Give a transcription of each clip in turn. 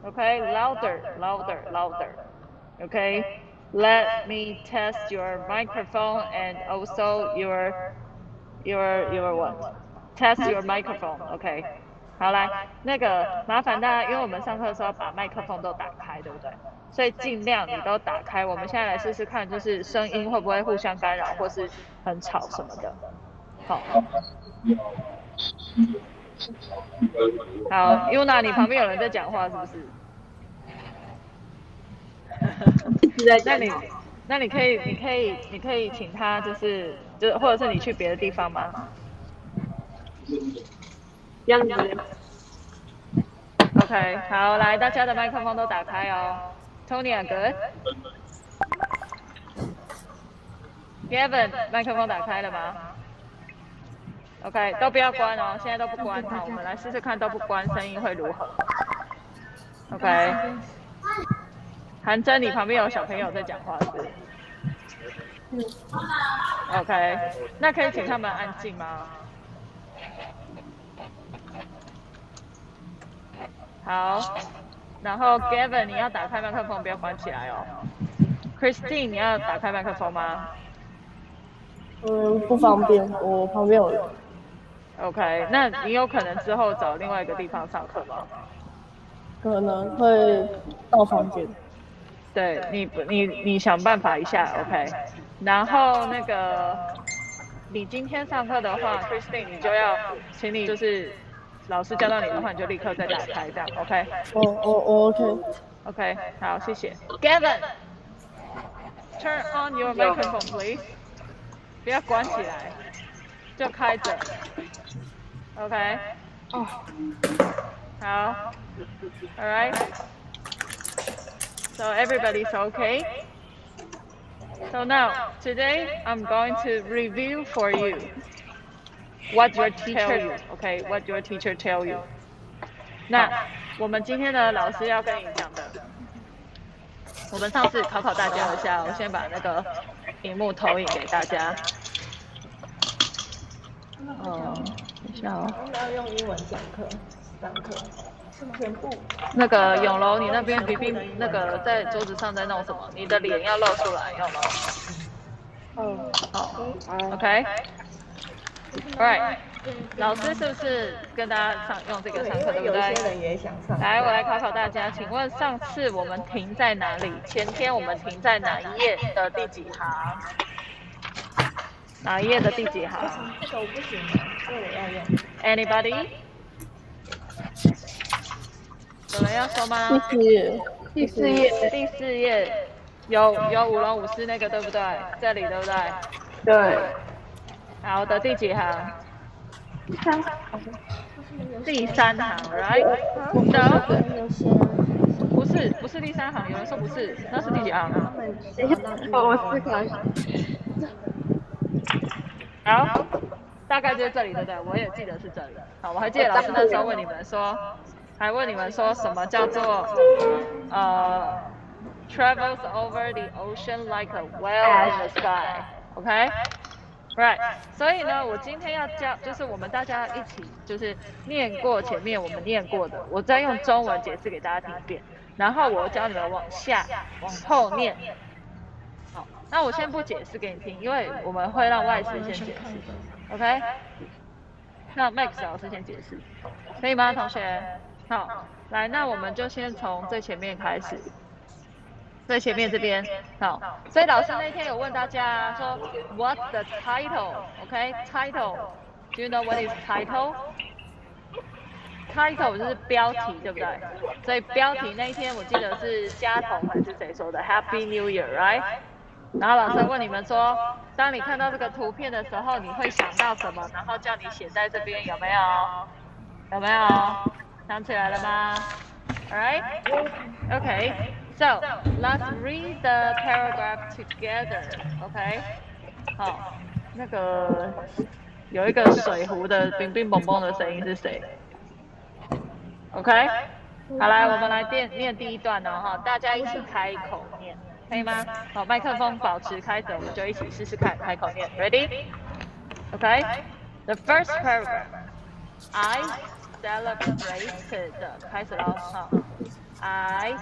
Okay, louder, louder, louder. Okay, let me test your microphone and also your what? Test your microphone. OK， 好来，那个麻烦大家，因为我们上课的时候要把麦克风都打开，对不对？所以尽量你都打开。我们现在来试试看，就是声音会不会互相干扰，或是很吵什么的。好。好，Yuna，你旁边有人在讲话是不是？那你可以请他就是或者是你去别的地方吗？这样子。OK， 好，来，大家的麦克风都打开哦。Tonya good。Gavin， 麦克风打开了吗 ？OK， 都不要关哦，现在都不关。好，我们来试试看都不关，声音会如何 ？OK。韩真，你旁边有小朋友在讲话是不是？OK， 那可以请他们安静吗？好，然后 Gavin 你要打开麦克风，不要关起来哦。Christine 你要打开麦克风吗？不方便，我旁边有人。OK， 那你有可能之后找另外一个地方上课吗？可能会到房间。对你想办法一下 ，OK。然后那个你今天上课的话 ，Christine 你就要，请你就是老师教到你的话，你就立刻再打开这样 ，OK。OK， 好，谢谢。Gavin，turn on your microphone please， 不要关起来，就开着 ，OK。哦。好 ，All right。So everybody's okay. So now, today I'm going to review for you what your teacher you, okay? What your teacher tell you. 那我们今天的老师要跟你讲的，我们上次考大家一下，我先把那个荧幕投影给大家。等一下哦。我们要用英文上课。全部。那个永柔，你那边那个在桌子上在弄什么？你的脸要露出来，永柔。好 ，OK。Right， 老师是不是跟大家用这个上课，对不对？有些人也想上。来，我来考大家，请问上次我们停在哪里？前天我们停在哪一页的第几行？哪一页的第几行？这个我不行，这个我要用。Anybody？ 有人要说吗？第四页，有舞龙舞狮那个对不对？这里对不对？对。好的，第几行？第三行 ，right？ No， 不是第三行，有人说不是，那是第几行？我思考一下。好，大概就是这里，对不对？我也记得是这里。好，我还记得老师那时候问你们说。还问你们说什么叫做travels over the ocean like a whale in the sky，OK？ Right， 所以呢，我今天要教，就是我们大家一起就是念过前面我们念过的，我再用中文解释给大家听一遍，然后我教你们往后念。好，那我先不解释给你听，因为我们会让外师先解释 ，OK？ 那 Max 老师先解释，可以吗，同学？好，来，那我们就先从最前面开始，最前面这边。好，所以老师那天有问大家说 ，What's the title？OK，title，Do you know what is title？ title 就是标题，对不对？所以标题那一天我记得是嘉彤还是谁说的 Happy New Year，right？ 然后老师问你们说，当你看到这个图片的时候，你会想到什么？然后叫你写在这边，有没有？有没有？想起来了吗 ？Alright? Okay. So let's read the paragraph together. Okay? 好，那个有一个水壶的冰冰嘣嘣的声音是谁 ？OK? 好，来，我们来念第一段哦，哈，大家一起开口念，可以吗？好，麦克风保持开着，我们就一起试试看，开口念 ，Ready? Okay? The first paragraph. I celebrated 开始喽，好 I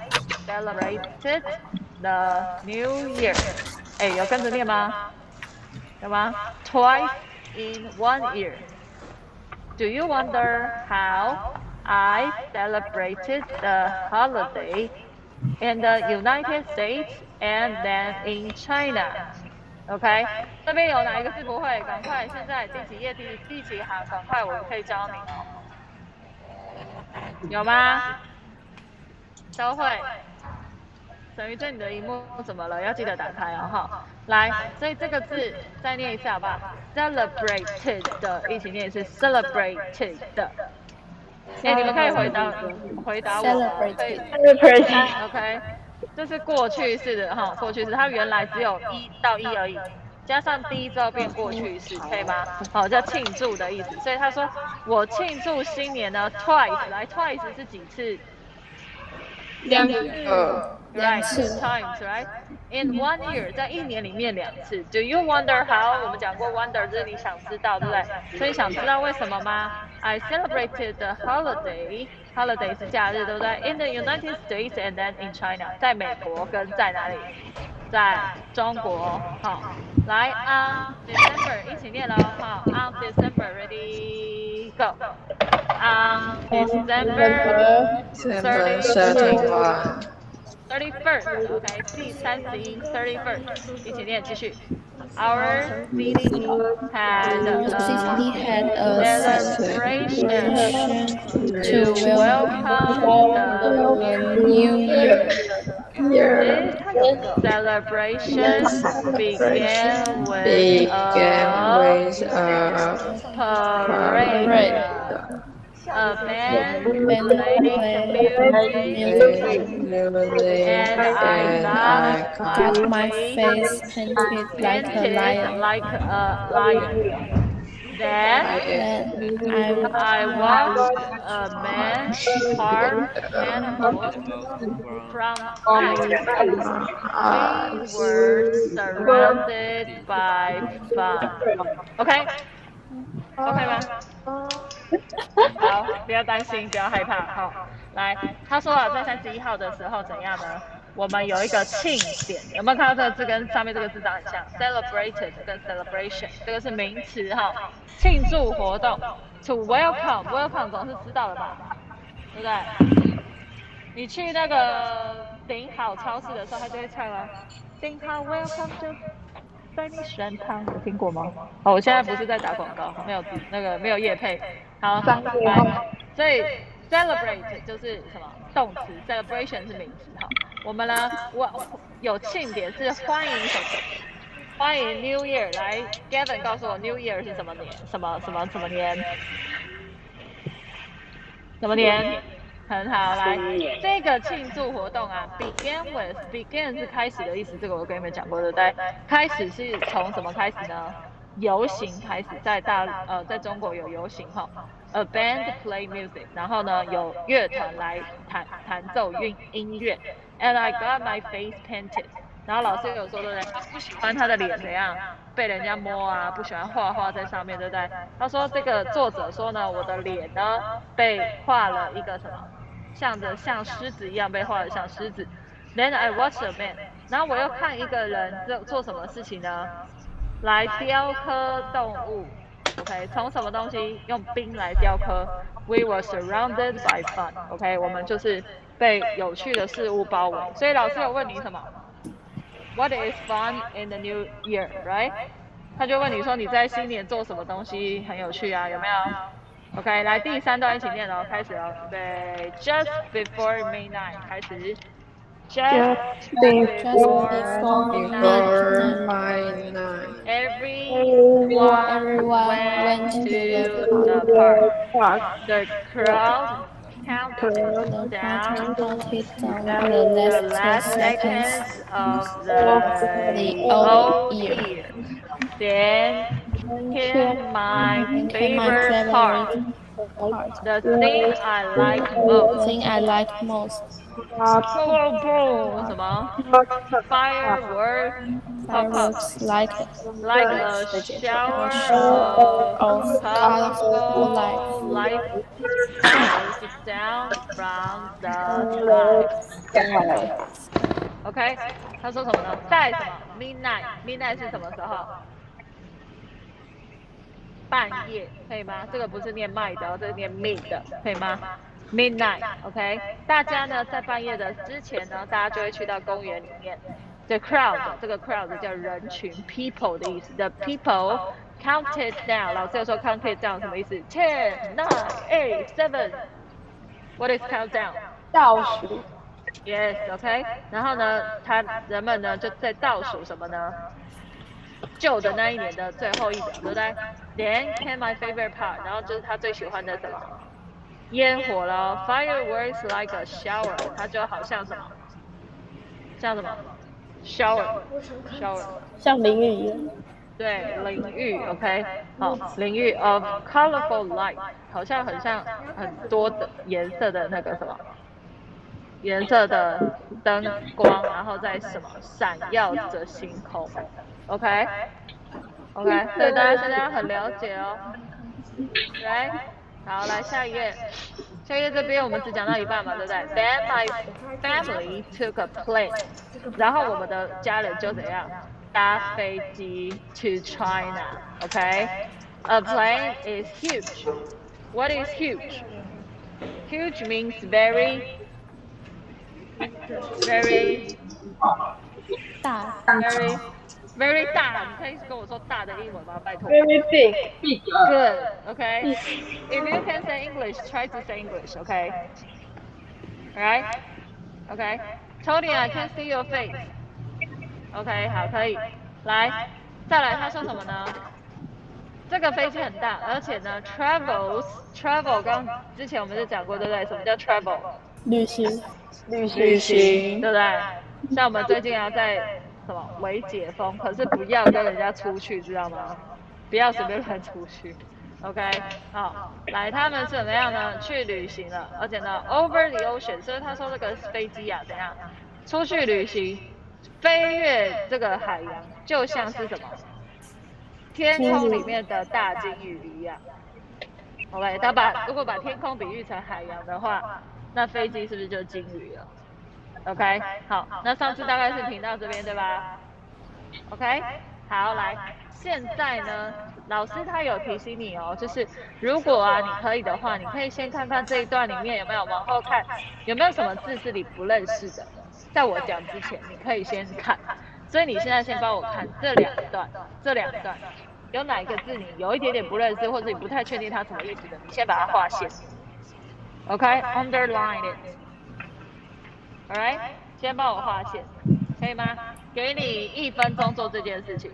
celebrated the New Year. 哎，有跟着念吗？有吗 ？Twice in 1 year. Do you wonder how I celebrated the holiday in the United States and then in China? OK， 这边有哪一个字不会？赶快，现在第几页第几行？赶快，我可以教你哦。有吗？都会。沈瑜正，你的荧幕怎么了？要记得打开哦，哈。来，所以这个字再念一次好不好 ？Celebrated 的，一起念一次 celebrated 的。哎，你们可以回答我吗？可以。OK， 这是过去式的哈，过去式，它原来只有1到1而已，加上 D 之后变过去式，可以吗？好，叫庆祝的意思。所以他说我庆祝新年呢 ，twice， 来 twice 是几次？2次 times right in 1 year 在1年里面2次。Do you wonder how？ 我们讲过 wonder 就是你想知道，对不对？所以想知道为什么吗 ？I celebrated the holiday 是假日，对不对 ？In the United States and then in China， 在美国跟在哪里？在中国。好，来 on December 一起念喽，好 on December ready go。On December 31st, OK， 第31 31st， 一起念，继续。Our city had a celebration to welcome the new year. This celebration began with a parade. A band playing music, and I got my face painted like a lion. Then I watched a man carve animals from ice. We were surrounded by fun. OK 吗？好，不要担心，不要害怕。好，来，他说了，在31号的时候怎样呢？我们有一个庆典，有没有看到这个字跟上面这个字长很像 ？Celebrated 跟 celebration， 这个是名词哈，庆祝活动。To welcome 总是知道的吧？对不对？你去那个顶好超市的时候，他就会唱了，顶好 welcome to。带你选汤，有听过吗？哦，我现在不是在打广告，没有业配。好，来，所以 celebrate 就是什么动词 ，celebration 是名词。好，我们呢，有庆典是欢迎什么？欢迎 New Year。来 ，Gavin 告诉我 New Year 是什么年？什么年？什么年？很好，来，这个庆祝活动啊 ，begin 是开始的意思，这个我跟你们讲过，对不对？开始是从什么开始呢？游行开始，在中国有游行哈 ，a band play music， 然后呢有乐团来弹奏音乐 ，and I got my face painted， 然后老师有说对不对？不喜欢他的脸怎样被人家摸啊，不喜欢画在上面，对不对？他说这个作者说呢，我的脸呢被画了一个什么？像狮子一样被画的像狮子。Then I watched a man， 然后我又看一个人做什么事情呢？来雕刻动物。OK， 从什么东西用冰来雕刻 ？We were surrounded by fun。OK， 我们就是被有趣的事物包围。所以老师有问你什么 ？What is fun in the new year? Right？ 他就问你说你在新年做什么东西很有趣啊？有没有？ OK， 来第3段一起念哦，开始哦，对 ，Just before midnight 开始 ，Just before midnight， everyone went to the park. The crowd counted down the last seconds of the old year. Then came my favorite part. The thing I like most. 什么 ？Fireworks like a shower of colorful lights down from the sky。OK， 他说什么呢？在什么 midnight 是什么时候？半夜，可以吗？这个不是念麦的，这是念 mid 的，可以吗？midnight，OK，大家呢在半夜的之前呢，大家就会去到公园里面。The crowd， 这个 crowd 叫人群 ，people 的意思。The people counted down， 老师有说 counted down 什么意思 ？10, 9, 8, 7。What is countdown？ 倒数。Yes，OK，然后呢，人们呢就在倒数什么呢？旧的那一年的最后一秒，对不对 ？Then came my favorite part， 然后就是他最喜欢的什么？烟火了 ，fireworks like a shower， 它就好像什么？像什么 ？shower， 像淋雨一样。对，淋浴 ，OK， 好，淋浴 of colorful light， 好像很像很多的颜色的那个什么？颜色的灯光，然后在什么闪耀着星空 ，OK， 所以大家现在很了解哦。来，好，来下一页，下一页这边我们只讲到一半嘛，对不对 ？Then my family took a plane， 然后我们的家人就怎样搭飞机 to China，OK？A plane is huge. What is huge? Huge means very 大 very 大，你可以跟我说大的英文吗？拜托。Very big. Good. Okay. If you can say English, try to say English. Okay. Alright. Okay. Tony, I can see your face. OK， 好，可以。来，再来，他说什么呢？这个飞机很大，而且呢 ，travel 刚之前我们就讲过，对不对？什么叫 travel？ 旅行，对不对？像我们最近要在什么微解封，可是不要跟人家出去，知道吗？不要随便乱出去。OK， 好，来，他们是怎么样呢？去旅行了，而且呢 ，over the ocean， 所以他说这个飞机啊，怎样？出去旅行，飞越这个海洋，就像是什么？天空里面的大鲸鱼一样。OK， 他如果把天空比喻成海洋的话，那飞机是不是就鲸鱼了 ？OK， 好，那上次大概是评到这边对吧 ？OK， 好，来，现在呢，老师他有提醒你哦，就是如果啊你可以的话，你可以先看看这一段里面有没有往后看，有没有什么字是你不认识的，在我讲之前你可以先看。所以你现在先帮我看这两段有哪一个字你有一点点不认识，或者你不太确定它什么意思的，你先把它划线。OK，underline it。Alright， 先帮我划线，可以吗？给你1分钟做这件事情。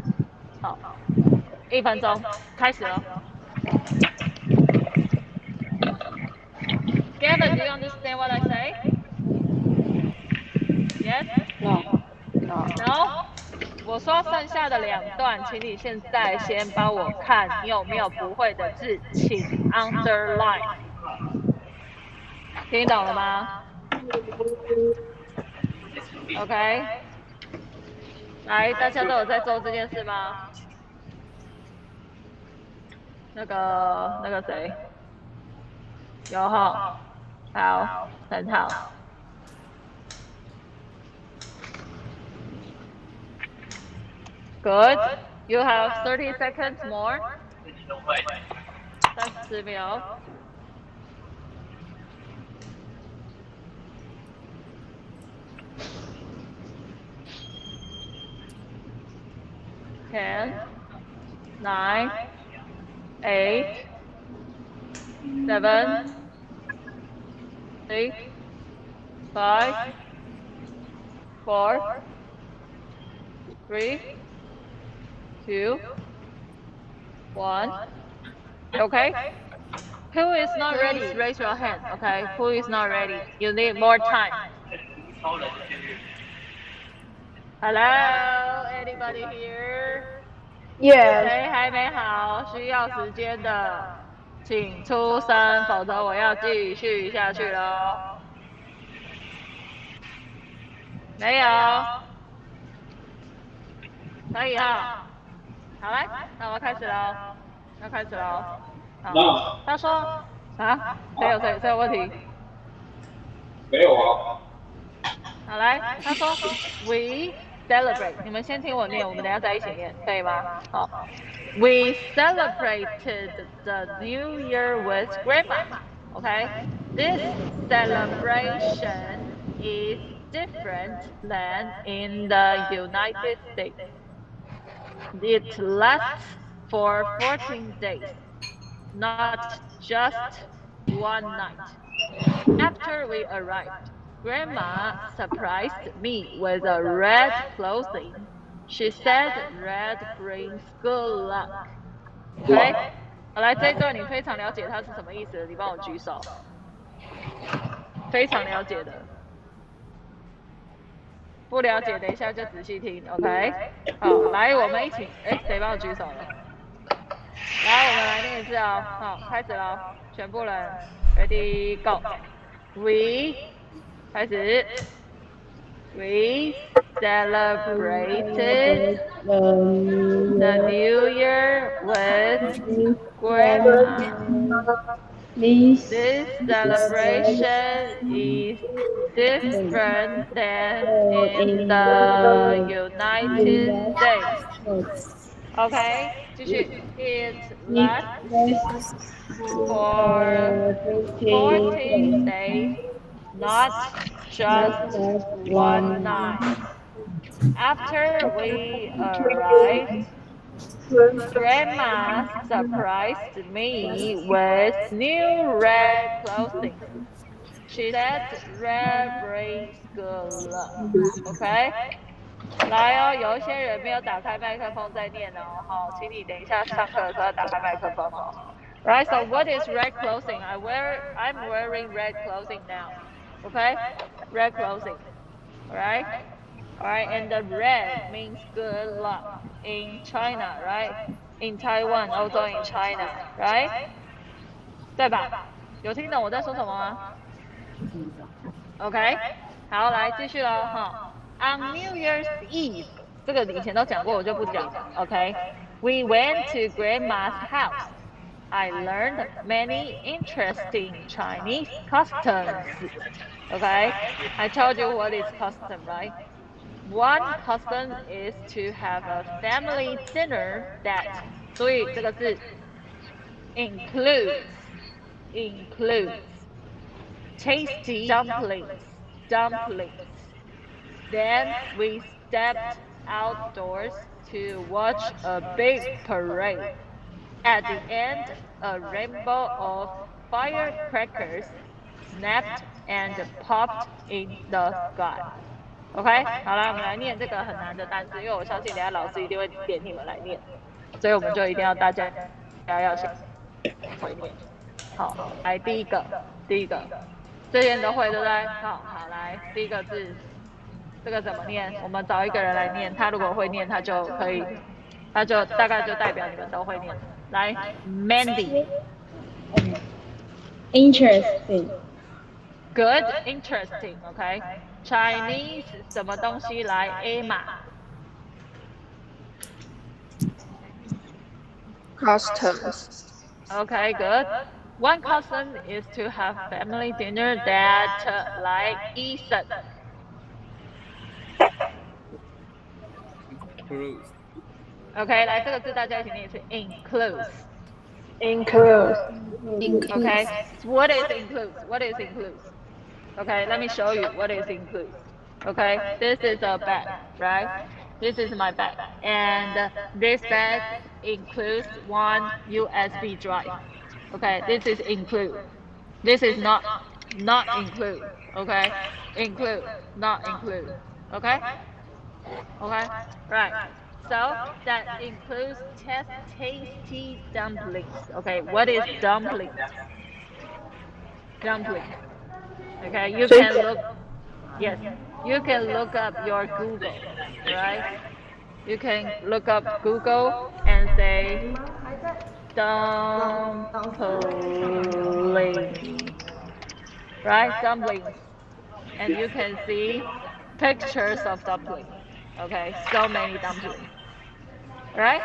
好，1分钟，开始了。Gavin, do you understand what I say? Yes? No? 我说剩下的2段，请你现在先帮我看，你有没有不会的字，请 underline。听懂了吗 ？OK。来，大家都有在做这件事吗？那个谁？有哈？好，很好。Good. You have 30 seconds more. 30秒。10, 9, 8, 7, 6, 5, 4, 3, 2, 1. Okay. Who is not ready? Raise your hand. Okay. Who is not ready? You need more time. Hello, anybody here? Yes. 谁还没好？需要时间的，请出声，否则我要继续下去喽。没有？可以哈。好来，那我们开始喽。要开始喽。好，他说啊？谁有问题？没有啊。好，来，他说 We celebrate， 你们先听我念，我们等一下在一起念，可以吗？好 ，We celebrated the New Year with Grandma. Okay, this celebration is different than in the United States. It lasts for 14 days, not just one night. After we arrived, Grandma surprised me with a red clothing. She said red brings good luck. OK， 好，来这一段你非常了解它是什么意思的，你帮我举手。非常了解的，不了解等一下就仔细听。OK， 好，来我们一起，谁帮我举手了？来，我们来念一次哦。好，开始喽，全部人 ，Ready Go。We 开始 We celebrated the New Year with Grandma. This celebration is different than in the United States. Okay, 继续 It lasts for 14 days, not just one night. After we arrived, Grandma surprised me with new red clothing. She said red brings good luck. OK， 来哦，有一些人没有打开麦克风在念哦，好，请你等一下上课的时候打开麦克风哦。Right, so what is red clothing? I'm wearing red clothing now. Okay, red clothing. Alright, alright, and the red means good luck in China, right? In Taiwan, also in China, right? 对吧？有听懂我在说什么吗 ？OK， 好，来继续喽哈。On New Year's Eve， 这个以前都讲过，我就不讲了。OK，We went to Grandma's house. I learned many interesting Chinese customs. Okay, I told you what is custom, right? One custom is to have a family dinner that 注意这个字 includes tasty dumplings. Then we stepped outdoors to watch a big parade. At the end, a rainbow of firecrackers snapped and popped in the sky. OK， 好了，我们来念这个很难的单词，因为我相信等下老师一定会点你们来念，所以我们就一定要大家要先会念。好，来第一个，这些人都会对不对？好，来第一个字，这个怎么念？我们找一个人来念，他如果会念，他就可以，他就大概就代表你们都会念。来 ，Mandy。Interesting. Good, interesting. OK. Chinese 什么东西来 A 码 Customs. Okay, good. One custom is to have family dinner that like Ethan. Includes. Okay, 来这个字大家一起念一次 includes. Okay, what is includes? Okay, let me show you what is includes. Okay, this is a bag, right? This is my bag, and this bag includes one USB drive. Okay, this is include. This is not include. Okay, include, not include. Okay, right. So that includes tasty dumplings. Okay, what is dumpling? Okay, you can look. Yes, you can look up your Google, right? You can look up Google and say dumpling, right? Dumplings, and you can see pictures of dumplings. Okay, so many dumplings. Right?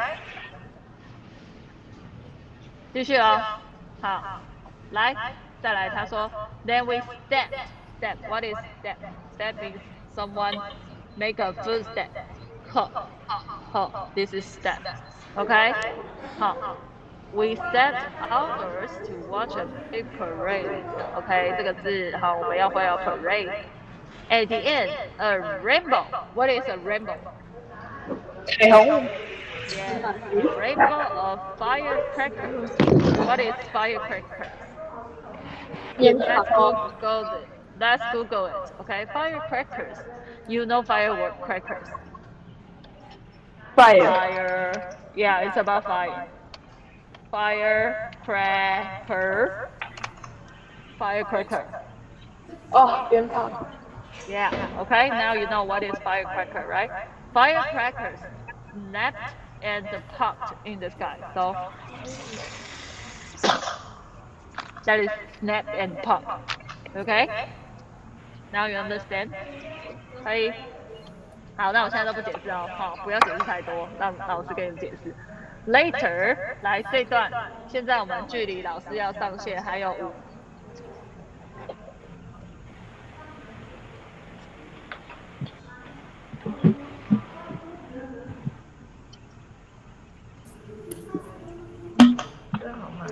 继续哦，好，来，再来，他说 Then we step. Step. What is step? Step means someone make a footstep. 好 This is step. OK? 好 We set outdoors to watch a big parade. OK? 这个字好，我们要会要 parade. At the end, a rainbow. What is a rainbow? 彩虹 Yes, a rainbow of firecrackers. What is firecrackers? 烟 Let's 草 Google it. Let's Google it. Okay, firecrackers. You know firecrackers. Fire. Yeah, it's about fire. Firecracker. Firecracker. 哦，鞭炮 Yeah. Okay. Now you know what is firecracker, right? Firecrackers snapped and popped in the sky. So that is snap and pop. Okay. Now you understand? 可以。好，那我现在都不解释哦，好，不要解释太多，让老师给你们解释。Later，来这段，现在我们距离老师要上线还有5。真好慢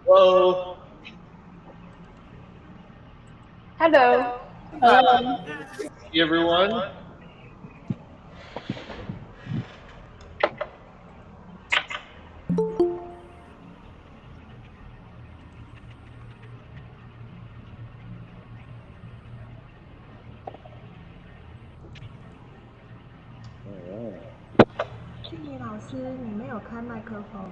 ，Hello. Hello. Hello. Hey, everyone. 老师，你没有开麦克风。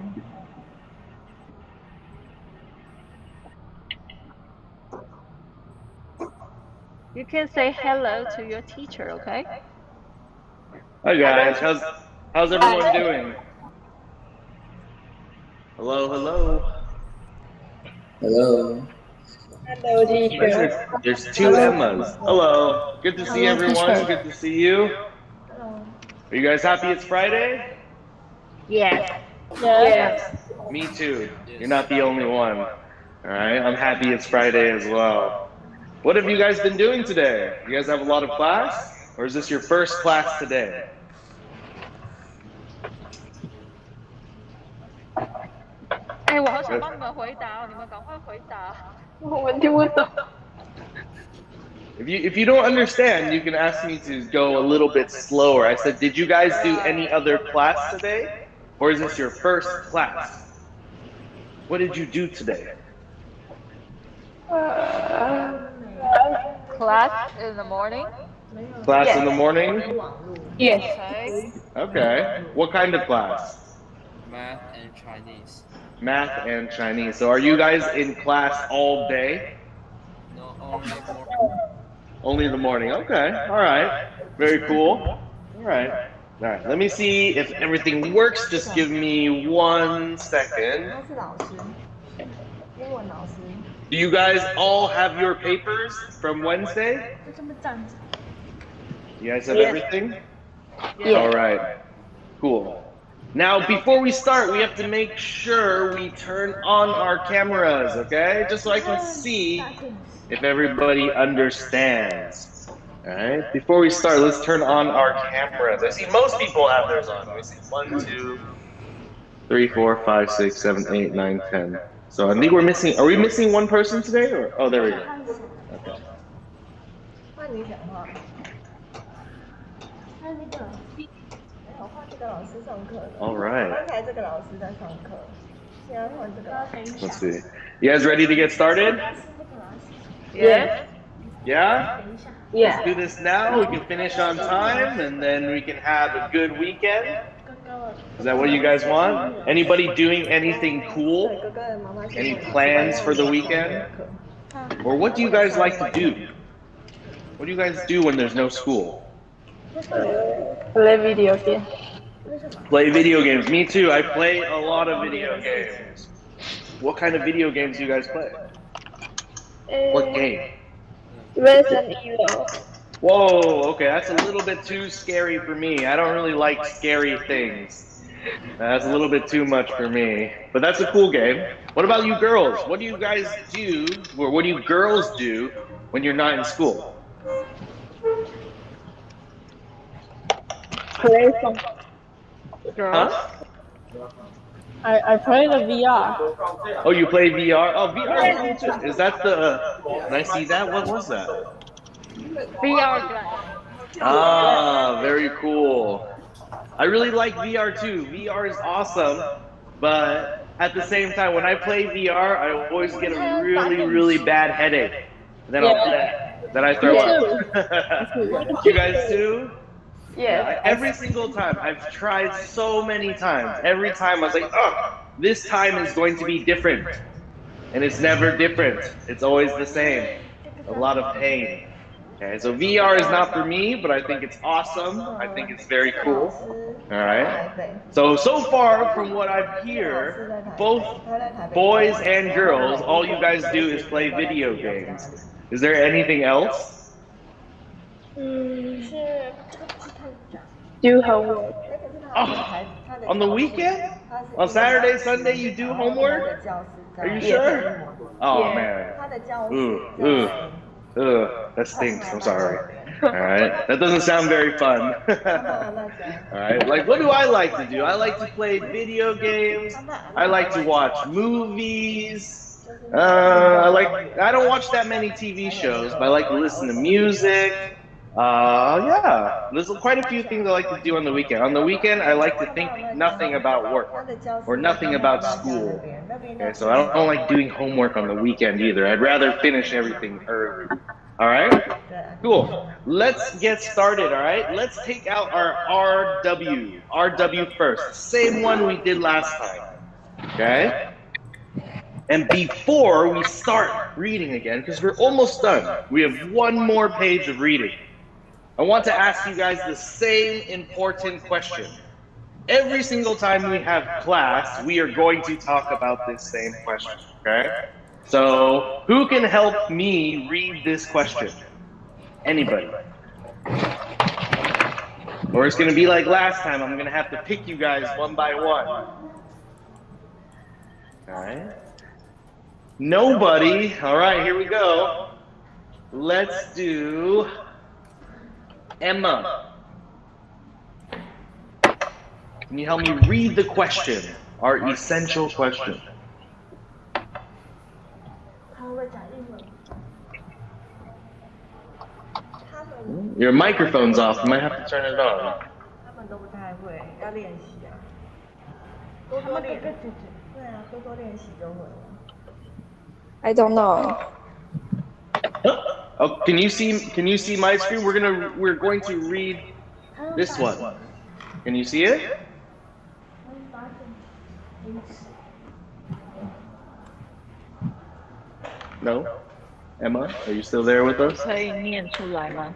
You can say hello to your teacher, okay? Hi guys, how's everyone doing? Hello, hello. Hello, teacher. There's two Emmas. Hello. Good to see everyone. teacher. Good to see you. Hello. Are you guys happy it's Friday? Yes. Yes. Me too. You're not the only one. All right. I'm happy it's Friday as well. What have you guys been doing today? You guys have a lot of class? Or is this your first class today? Hey, 我好想帮你们回答哦，你们赶快回答。我们听不懂。 If you don't understand, you can ask me to go a little bit slower. I said, did you guys do any other class today? Or is this your first class? What did you do today? Class in the morning. Class in the morning? Yes. Okay. Okay. What kind of class? Math and Chinese. Math and Chinese. So are you guys in class all day? No, only more. Only in the morning. Okay. All right. Very cool. All right. All right. Let me see if everything works. Just give me 1 second. 他是老师，英文老师。 Do you guys all have your papers from Wednesday? 就这么站着。 You guys have everything? Yes. All right. Cool. Now, before we start, we have to make sure we turn on our cameras, okay? Just so I can see if everybody understands. All right. Before we start, let's turn on our cameras. I see most people have theirs on. Let me see. 1, 2, 3, 4, 5, 6, 7, 8, 9, 10. So I think we're missing. Are we missing one person today? Or oh, there we go. Okay. 换你讲话。还有那个，没有换这个老师上课的。 All right. 刚才这个老师在上课，现在换这个老师。 Let's see. You guys ready to get started? Yes. Yeah? Yes. Let's do this now. We can finish on time and then we can have a good weekend. Is that what you guys want? Anybody doing anything cool? 哥哥的妈妈。 Any plans for the weekend? Or what do you guys like to do? What do you guys do when there's no school? Play video game. Play video games. Me too. I play a lot of video games. What kind of video games do you guys play? What game? Resident Evil. Whoa, okay, that's a little bit too scary for me. I don't really like scary things. That's a little bit too much for me. But that's a cool game. What about you girls? What do you guys do, or what do you girls do when you're not in school? Play some. Huh? I play the VR. Oh, you play VR? Oh, VR is cool too. Is that the... Can I see that? What was that? VR glass. Ah, very cool. I really like VR too. VR is awesome, but at the same time, when I play VR, I always get a really, really bad headache. Then then I throw up. You guys too? Yes. Every single time. I've tried so many times. Every time I was like, oh, this time is going to be different. And it's never different. It's always the same. A lot of pain. Okay, so VR is not for me, but I think it's awesome. I think it's very cool. All right. So far from what I hear, both boys and girls, all you guys do is play video games. Is there anything else? Do homework. Oh, on the weekend? On Saturday, Sunday, you do homework? Are you sure? Oh, man. That stinks. I'm sorry. All right. That doesn't sound very fun. All right. Like, what do I like to do? I like to play video games. I like to watch movies. I don't watch that many TV shows, but I like to listen to music. Yeah, there's quite a few things I like to do on the weekend. On the weekend, I like to think nothing about work or nothing about school. Okay, so I don't like doing homework on the weekend either. I'd rather finish everything early. All right? Cool. Let's get started, all right? Let's take out our RW. RW first. Same one we did last time. Okay? And before we start reading again, because we're almost done, we have one more page of reading. I want to ask you guys the same important question. Every single time we have class, we are going to talk about this same question, okay? So, who can help me read this question? Anybody? Or it's going to be like last time, I'm going to have to pick you guys one by one. All right? Nobody. All right, here we go. Let's do Emma. Can you help me read the question? Our essential question. Your microphone's off. You might have to turn it on. I don't know. Oh, can you see my screen? We're going to read this one. Can you see it? No? Emma, are you still there with us? 可以念出来吗？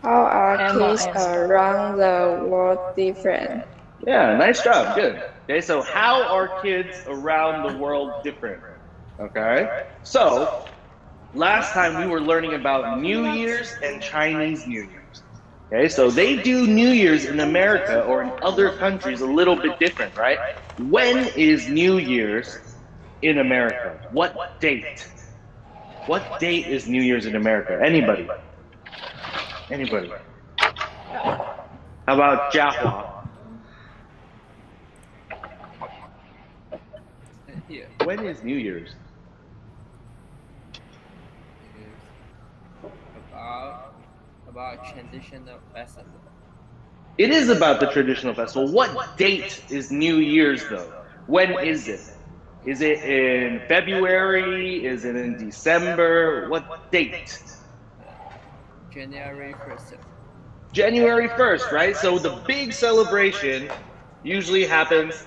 How are kids around the world different? Yeah, nice job. Good. Okay, so how are kids around the world different? Okay, so last time we were learning about New Year's and Chinese New Year's. Okay, so they do New Year's in America or in other countries a little bit different, right? When is New Year's in America? What date? What date is New Year's in America? Anybody? Anybody? How about Jiahua? Here. When is New Year's? About traditional festival. It is about the traditional festival. What date is New Year's though? When is it? Is it in February? Is it in December? What date? January 1st. January 1st, right? So the big celebration usually happens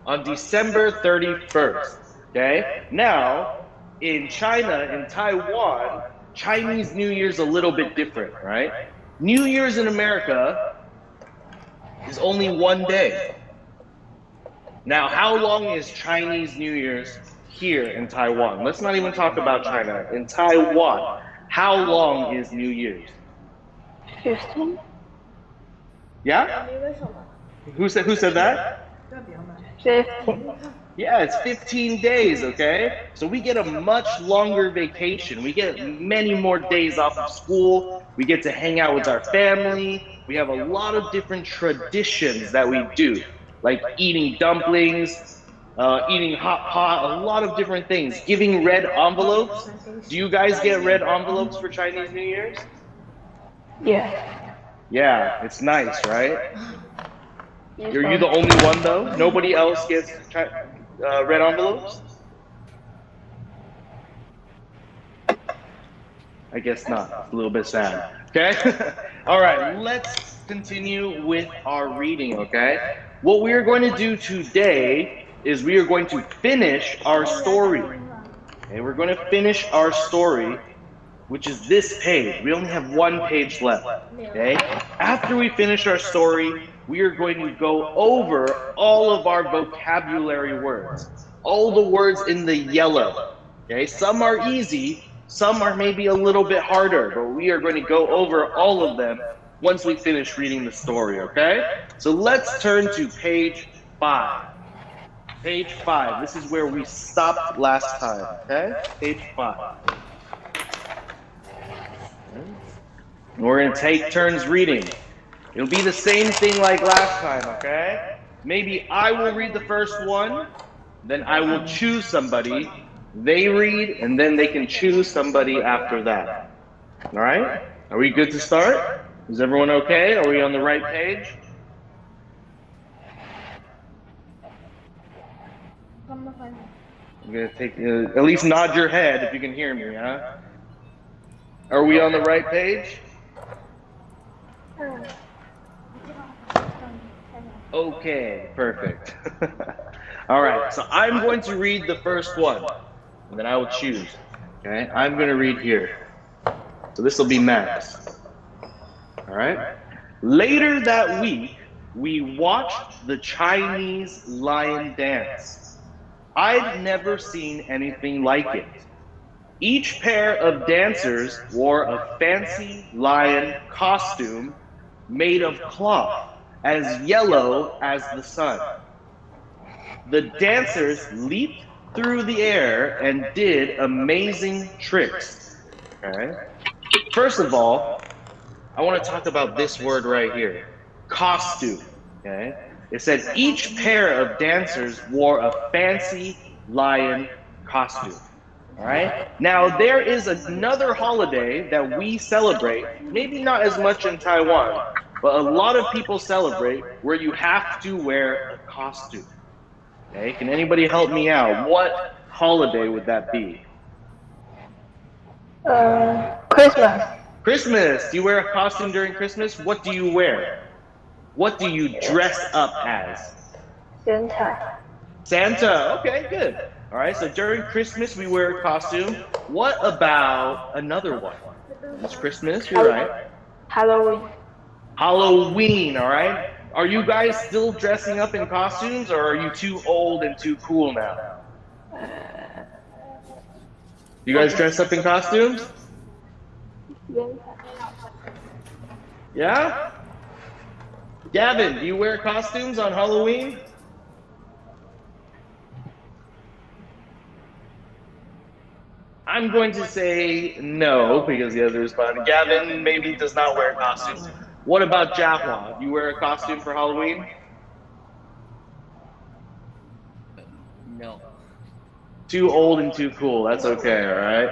on December 31st, okay? Now, in China, in Taiwan, Chinese New Year's a little bit different, right? New Year's in America is only one day. Now, how long is Chinese New Year's here in Taiwan? Let's not even talk about China. In Taiwan, how long is New Year's? 15. Yeah? Who said that? 15. Yeah, it's 15 days, okay? So we get a much longer vacation. We get many more days off of school. We get to hang out with our family. We have a lot of different traditions that we do, like eating dumplings, eating hot pot, a lot of different things. Giving red envelopes. Do you guys get red envelopes for Chinese New Year's? Yeah. Yeah, it's nice, right? Are you the only one though? Nobody else gets red envelopes? I guess not. It's a little bit sad. Okay? All right, let's continue with our reading, okay? What we are going to do today is we are going to finish our story. Okay, we're going to finish our story, which is this page. We only have one page left, okay? After we finish our story, we are going to go over all of our vocabulary words, all the words in the yellow, okay? Some are easy, some are maybe a little bit harder, but we are going to go over all of them once we finish reading the story, okay? So let's turn to page 5. Page 5, this is where we stopped last time, okay? Page 5. We're going to take turns reading. It'll be the same thing like last time, okay? Maybe I will read the first one, then I will choose somebody. They read, and then they can choose somebody after that. All right? Are we good to start? Is everyone okay? Are we on the right page? I'm gonna take at least nod your head if you can hear me, huh? Are we on the right page? Okay, perfect. All right, so I'm going to read the first one, and then I will choose. Okay, I'm going to read here. So this will be Max. All right. Later that week, we watched the Chinese lion dance. I'd never seen anything like it. Each pair of dancers wore a fancy lion costume made of cloth, as yellow as the sun. The dancers leaped through the air and did amazing tricks. Okay? First of all, I want to talk about this word right here, costume. Okay? It said each pair of dancers wore a fancy lion costume. All right? Now, there is another holiday that we celebrate, maybe not as much in Taiwan, but a lot of people celebrate where you have to wear a costume. Okay, can anybody help me out? What holiday would that be? Christmas. Christmas. Do you wear a costume during Christmas? What do you wear? What do you dress up as? Santa. Santa. Okay, good. All right, so during Christmas we wear a costume. What about another one? It's Christmas, you're right. Halloween. Halloween, all right? Are you guys still dressing up in costumes, or are you too old and too cool now? You guys dress up in costumes? Yeah? Gavin, do you wear costumes on Halloween? I'm going to say no, because the other is fun. Gavin maybe does not wear costumes. What about Jahua? Do you wear a costume for Halloween? No. Too old and too cool. That's okay, all right?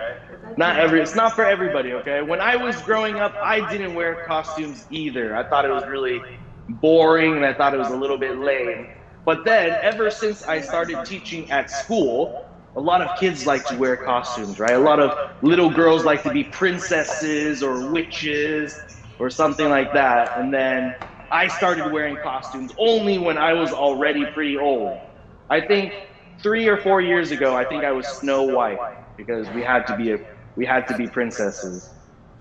It's not for everybody, okay? When I was growing up, I didn't wear costumes either. I thought it was really boring, and I thought it was a little bit lame. But then, ever since I started teaching at school, a lot of kids like to wear costumes, right? A lot of little girls like to be princesses or witches or something like that. And then I started wearing costumes only when I was already pretty old. I think 3 or 4 years ago, I think I was Snow White, because we had to be princesses.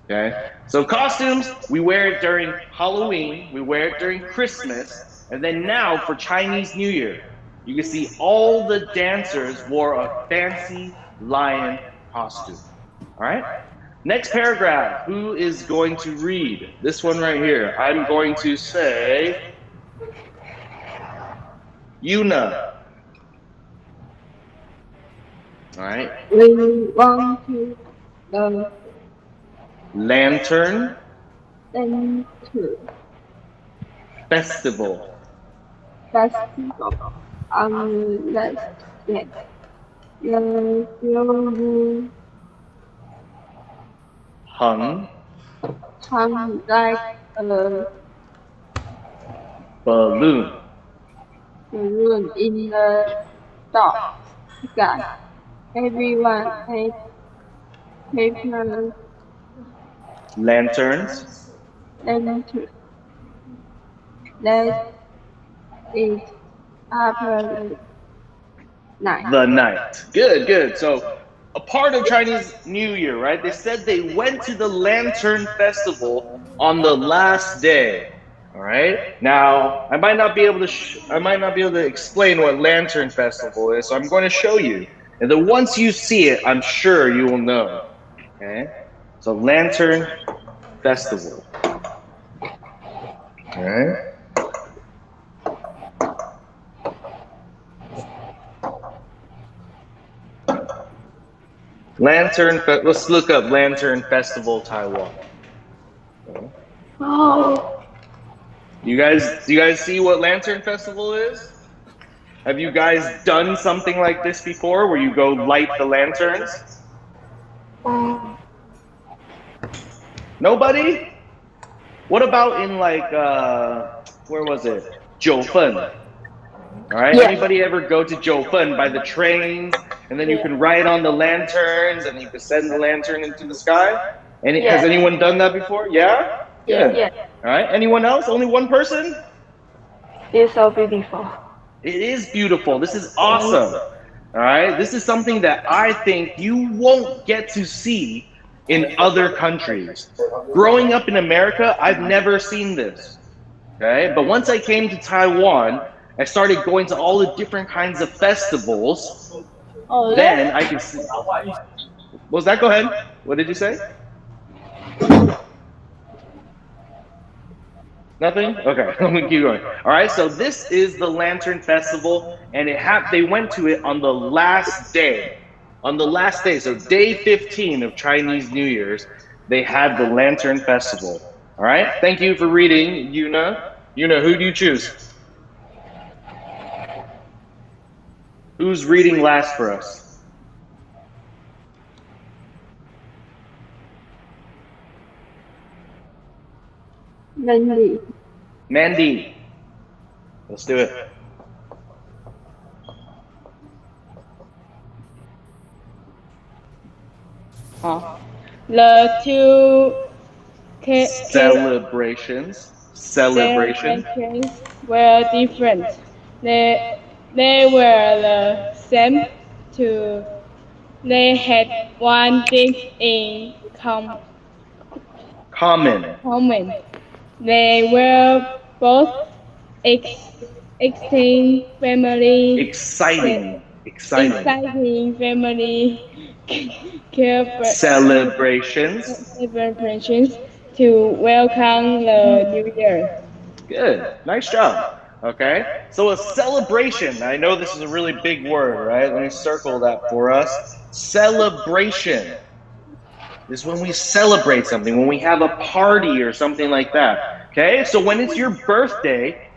Okay? So costumes, we wear it during Halloween, we wear it during Christmas, and then now for Chinese New Year, you can see all the dancers wore a fancy lion costume. All right? Next paragraph, who is going to read? This one right here. I'm going to say Yuna. All right. We want to the Lantern center Festival. festival on the left side. The building Hung hung like a balloon. balloon in the dark sky. Everyone had paper Lanterns. lanterns. Let it after night. The night. Good, good. So a part of Chinese New Year, right? They said they went to the Lantern Festival on the last day. All right. Now, I might not be able to explain what Lantern Festival is, so I'm going to show you. And then once you see it, I'm sure you will know. Okay. So Lantern Festival. All right. Let's look up Lantern Festival Taiwan. Oh, Do you guys see what Lantern Festival is? Have you guys done something like this before, where you go light the lanterns? Nobody? What about in like where was it? 九份. All right. Yes. Anybody ever go to Jiufen by the trains, and then you can ride on the lanterns, and you can send the lantern into the sky? Has anyone done that before? Yeah. Good. Yes. All right. Anyone else? Only one person? It's so beautiful. It is beautiful. This is awesome. All right. This is something that I think you won't get to see in other countries. Growing up in America, I've never seen this. Okay. But once I came to Taiwan, I started going to all the different kinds of festivals. Oh, Then I can see. Was that? Go ahead. What did you say? Nothing? Okay, let me keep going. All right, so this is the Lantern Festival, and they went to it on the last day. On the last day, so day 15 of Chinese New Year's, they had the Lantern Festival. All right, thank you for reading, Yuna. Yuna, who do you choose? Who's reading last for us? Mandy. Mandy. Let's do it. The two Celebrations were different. They were the same too. They had one thing in common. They were both exciting family celebrations to welcome the new year. Good, nice job. Okay, so a celebration. I know this is a really big word, right? Let me circle that for us. Celebration is when we celebrate something, when we have a party or something like that. Okay, so when it's your birthday,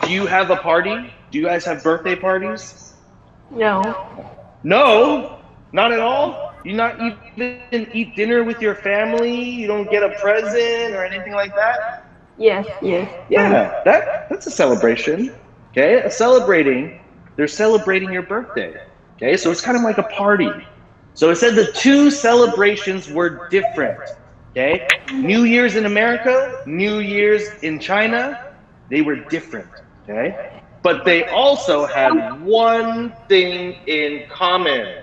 do you have a party? Do you guys have birthday parties? No. No, not at all? You not even eat dinner with your family? You don't get a present or anything like that? Yes. Yeah, that's a celebration. Okay, they're celebrating your birthday. Okay, so it's kind of like a party. So it said the two celebrations were different. Okay, New Year's in America, New Year's in China, they were different. Okay, but they also had one thing in common.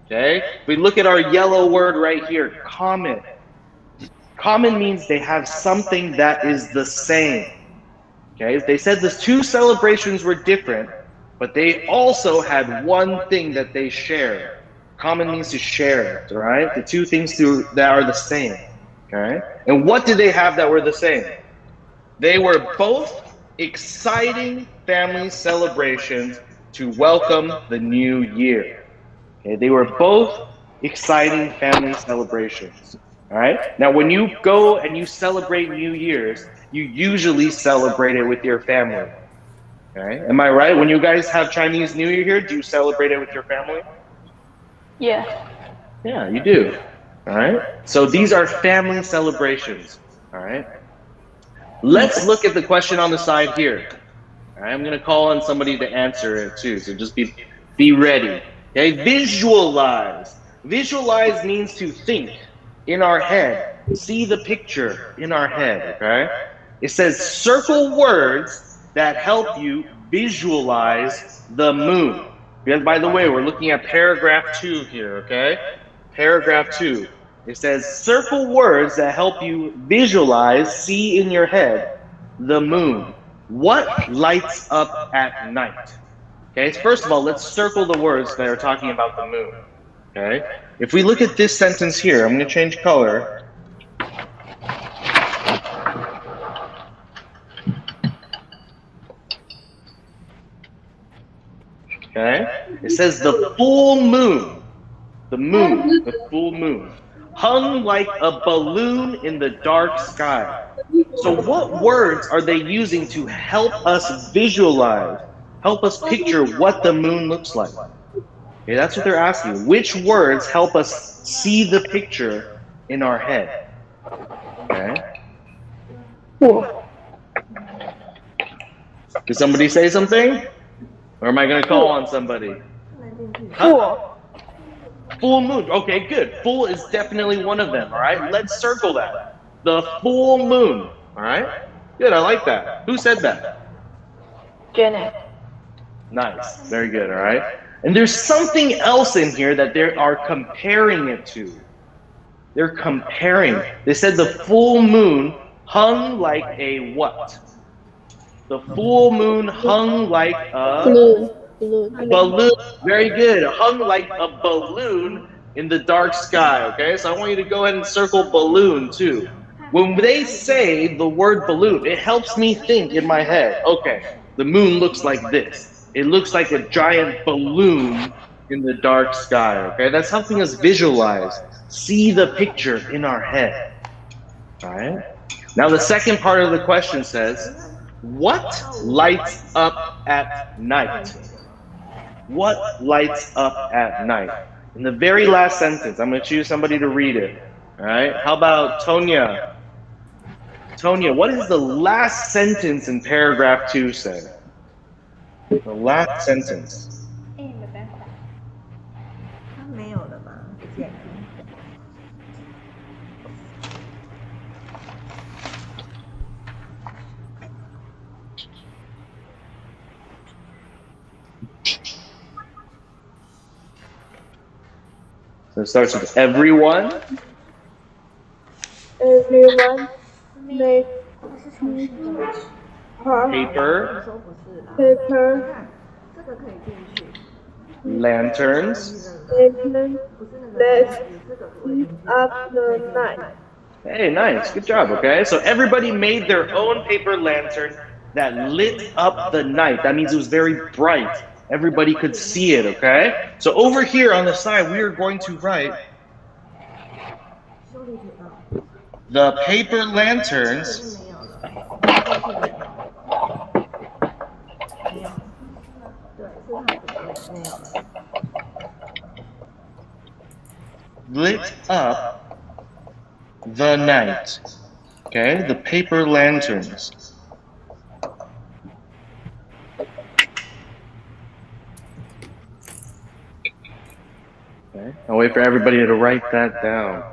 Okay, if we look at our yellow word right here, common. Common means they have something that is the same. Okay, they said the two celebrations were different, but they also had one thing that they shared. Common means to share, right? The two things that are the same. Okay, and what did they have that were the same? They were both exciting family celebrations to welcome the new year. Okay, they were both exciting family celebrations. All right. Now, when you go and you celebrate New Year's, you usually celebrate it with your family. Okay. Am I right? When you guys have Chinese New Year here, do you celebrate it with your family? Yes. Yeah, you do. All right. So these are family celebrations. All right. Let's look at the question on the side here. All right. I'm going to call on somebody to answer it too. So just be ready. Okay. Visualize. Visualize means to think. In our head, see the picture in our head, okay? It says circle words that help you visualize the moon. Because by the way, we're looking at paragraph 2 here, okay? Paragraph 2. It says circle words that help you visualize, see in your head, the moon. What lights up at night? Okay, so first of all, let's circle the words that are talking about the moon. Okay, if we look at this sentence here, I'm going to change color. Okay, it says the full moon, the full moon, hung like a balloon in the dark sky. So what words are they using to help us visualize, help us picture what the moon looks like? Okay, that's what they're asking. Which words help us see the picture in our head? Okay. Cool. Did somebody say something? Or am I going to call on somebody? Huh? Full moon. Okay, good. Full is definitely one of them, all right? Let's circle that. The full moon, all right? Good, I like that. Who said that? Janet. Nice, very good, all right? And there's something else in here that they are comparing it to. They're comparing. They said the full moon hung like a what? The full moon hung like a balloon. Very good. Hung like a balloon in the dark sky, okay? So I want you to go ahead and circle balloon too. When they say the word balloon, it helps me think in my head, okay, the moon looks like this. It looks like a giant balloon in the dark sky, okay? That's helping us visualize, see the picture in our head, all right? Now the second part of the question says, what lights up at night? What lights up at night? In the very last sentence, I'm going to choose somebody to read it. All right. How about Tonya? Tonya, what does the last sentence in paragraph 2 say? The last sentence. So it starts with everyone. Everyone make Paper. paper Lanterns. let's up the night. Hey, nice. Good job, okay? So everybody made their own paper lantern that lit up the night. That means it was very bright. Everybody could see it, okay? So over here on the side, we are going to write the paper lanterns lit up the night. Okay, the paper lanterns. Okay, I'll wait for everybody to write that down.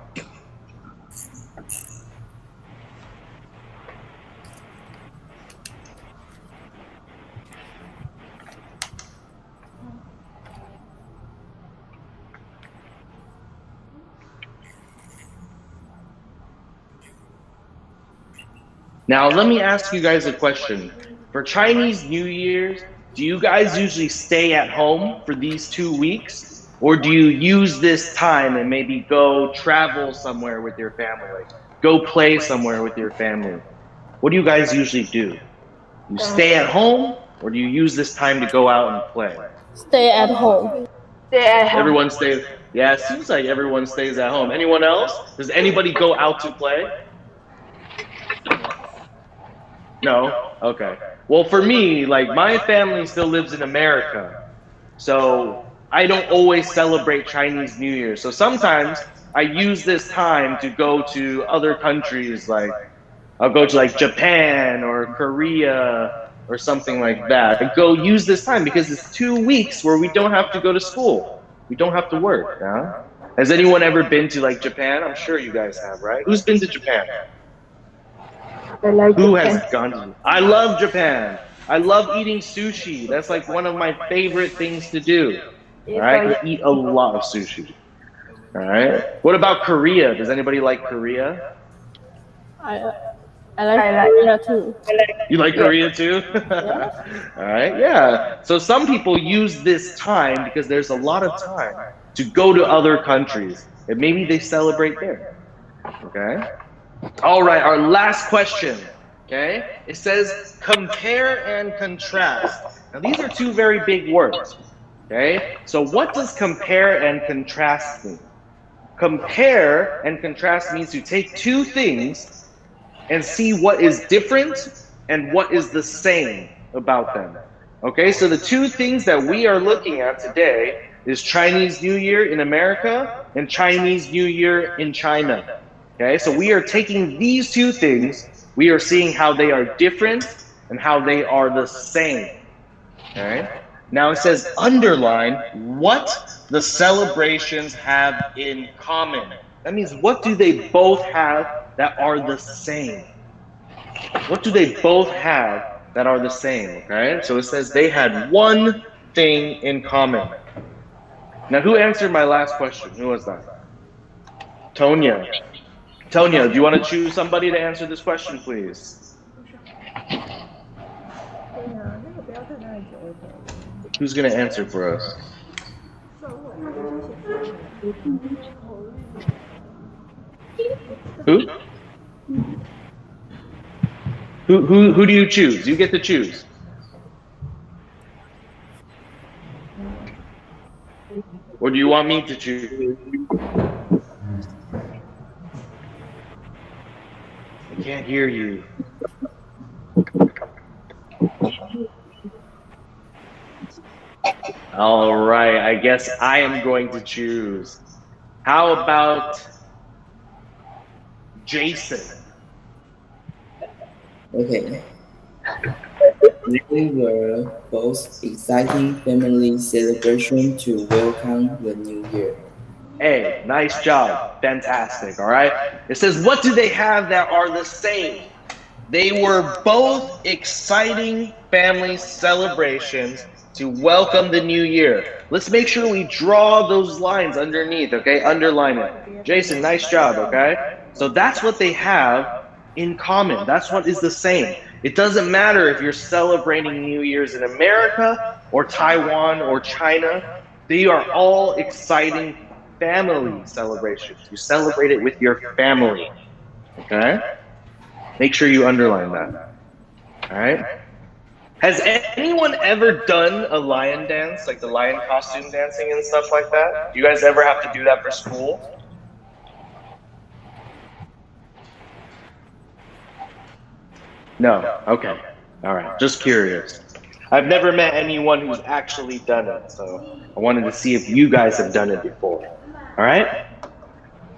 Now, let me ask you guys a question. For Chinese New Year's, do you guys usually stay at home for these 2 weeks? Or do you use this time and maybe go travel somewhere with your family? Like, go play somewhere with your family? What do you guys usually do? You stay at home, or do you use this time to go out and play? Stay at home. Everyone stays. Yeah, it seems like everyone stays at home. Anyone else? Does anybody go out to play? No? Okay. Well, for me, like, my family still lives in America. So I don't always celebrate Chinese New Year. So sometimes I use this time to go to other countries, like I'll go to like Japan or Korea or something like that. I go use this time because it's 2 weeks where we don't have to go to school. We don't have to work. Yeah? Has anyone ever been to like Japan? I'm sure you guys have, right? Who's been to Japan? Who has gone to? I love Japan. I love eating sushi. That's like one of my favorite things to do. All right, I eat a lot of sushi. All right. What about Korea? Does anybody like Korea? I like Korea too. You like Korea too? All right. Yeah. So some people use this time because there's a lot of time to go to other countries and maybe they celebrate there. Okay. All right, our last question, okay? It says compare and contrast. Now, these are two very big words, okay? So what does compare and contrast mean? Compare and contrast means to take two things and see what is different and what is the same about them, okay? So the two things that we are looking at today is Chinese New Year in America and Chinese New Year in China. Okay, so we are taking these two things, we are seeing how they are different and how they are the same. Okay, Now it says underline what the celebrations have in common. That means what do they both have that are the same? What do they both have that are the same? Okay, so it says they had one thing in common. Now, who answered my last question? Who was that? Tonya. Tonya, do you want to choose somebody to answer this question, please? Who's going to answer for us? Who? Who do you choose? You get to choose. Or do you want me to choose? I can't hear you. All right, I guess I am going to choose. How about Jason? Okay. They were both exciting family celebration to welcome the new year. Hey, nice job. Fantastic, all right? It says, what do they have that are the same? They were both exciting family celebrations to welcome the new year. Let's make sure we draw those lines underneath, okay? Underline it. Jason, nice job, okay? So that's what they have in common. That's what is the same. It doesn't matter if you're celebrating New Year's in America or Taiwan or China. They are all exciting family celebrations. You celebrate it with your family, okay? Make sure you underline that, all right? Has anyone ever done a lion dance, like the lion costume dancing and stuff like that? Do you guys ever have to do that for school? No, okay, all right, just curious. I've never met anyone who's actually done it, so I wanted to see if you guys have done it before, all right?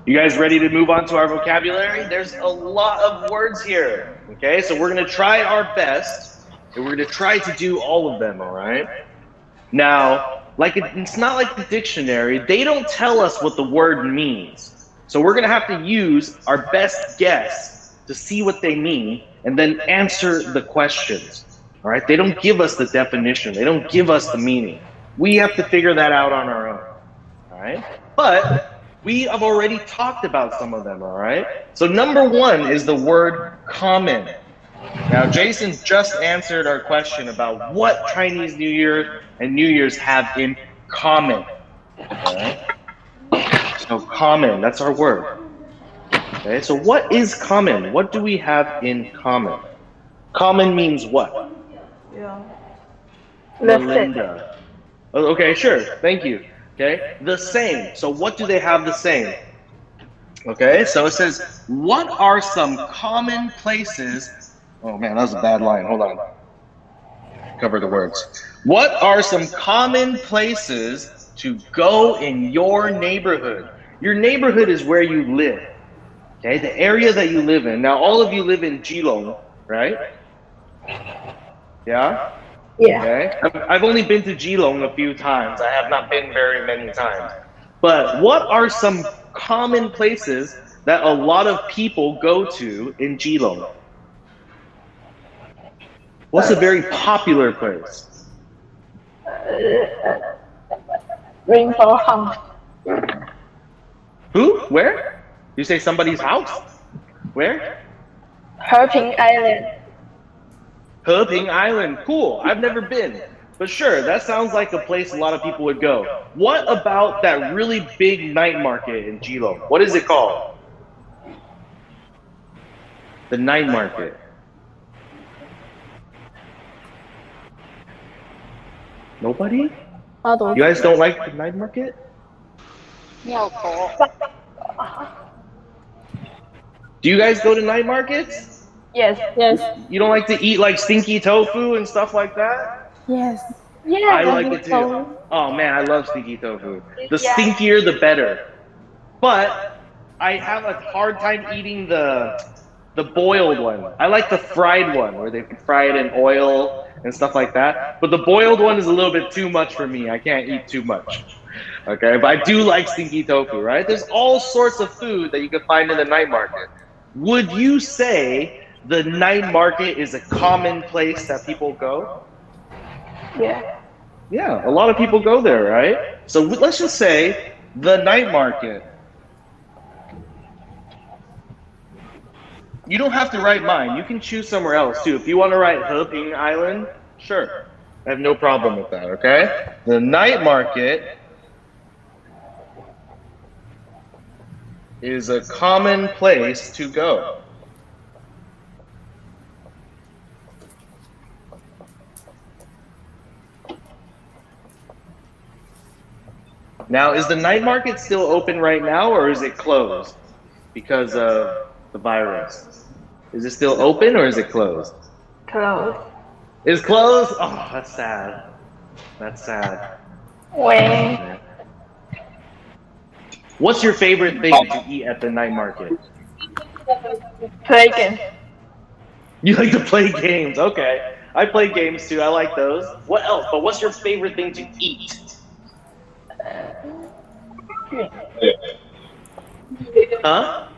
You guys ready to move on to our vocabulary? There's a lot of words here, okay? So we're gonna try our best, and we're gonna try to do all of them, all right? Now, it's not like the dictionary. They don't tell us what the word means. So we're gonna have to use our best guess to see what they mean, and then answer the questions, all right? They don't give us the definition. They don't give us the meaning. We have to figure that out on our own, all right? But we have already talked about some of them, all right? So number one is the word common. Now, Jason just answered our question about what Chinese New Year and New Year's have in common, all right? So common, that's our word. Okay, so what is common? What do we have in common? Common means what? Yeah. Melinda. Oh, okay, sure, thank you. Okay, the same. So what do they have the same? Okay, so it says, what are some common places? Oh man, that was a bad line, hold on. Cover the words. What are some common places to go in your neighborhood? Your neighborhood is where you live. Okay, the area that you live in. Now, all of you live in Geelong, right? Yeah? Yeah. Okay. I've only been to Geelong a few times. I have not been very many times. But what are some common places that a lot of people go to in Geelong? What's a very popular place? Rainbow House. Who? Where? You say somebody's house? Where? Heping Island. Heping Island. Cool. I've never been. But sure, that sounds like a place a lot of people would go. What about that really big night market in Geelong? What is it called? The night market. Nobody? You guys don't like the night market? Do you guys go to night markets? Yes. Yes. You don't like to eat like stinky tofu and stuff like that? Yes. Yeah. I like it too. Oh man, I love stinky tofu. The stinkier, the better. But I have a hard time eating the the boiled one. I like the fried one where they fry it in oil and stuff like that. But the boiled one is a little bit too much for me. I can't eat too much. Okay, but I do like stinky tofu, right? There's all sorts of food that you can find in the night market. Would you say the night market is a common place that people go? Yeah. Yeah, a lot of people go there, right? So let's just say the night market. You don't have to write mine. You can choose somewhere else too. If you want to write Heping Island, sure. I have no problem with that, okay? The night market is a common place to go. Now, is the night market still open right now, or is it closed because of the virus? Is it still open, or is it closed? Close. It's closed? Oh, that's sad. That's sad. When? What's your favorite thing to eat at the night market? Play game. You like to play games, okay. I play games too, I like those. What else? But what's your favorite thing to eat? Huh?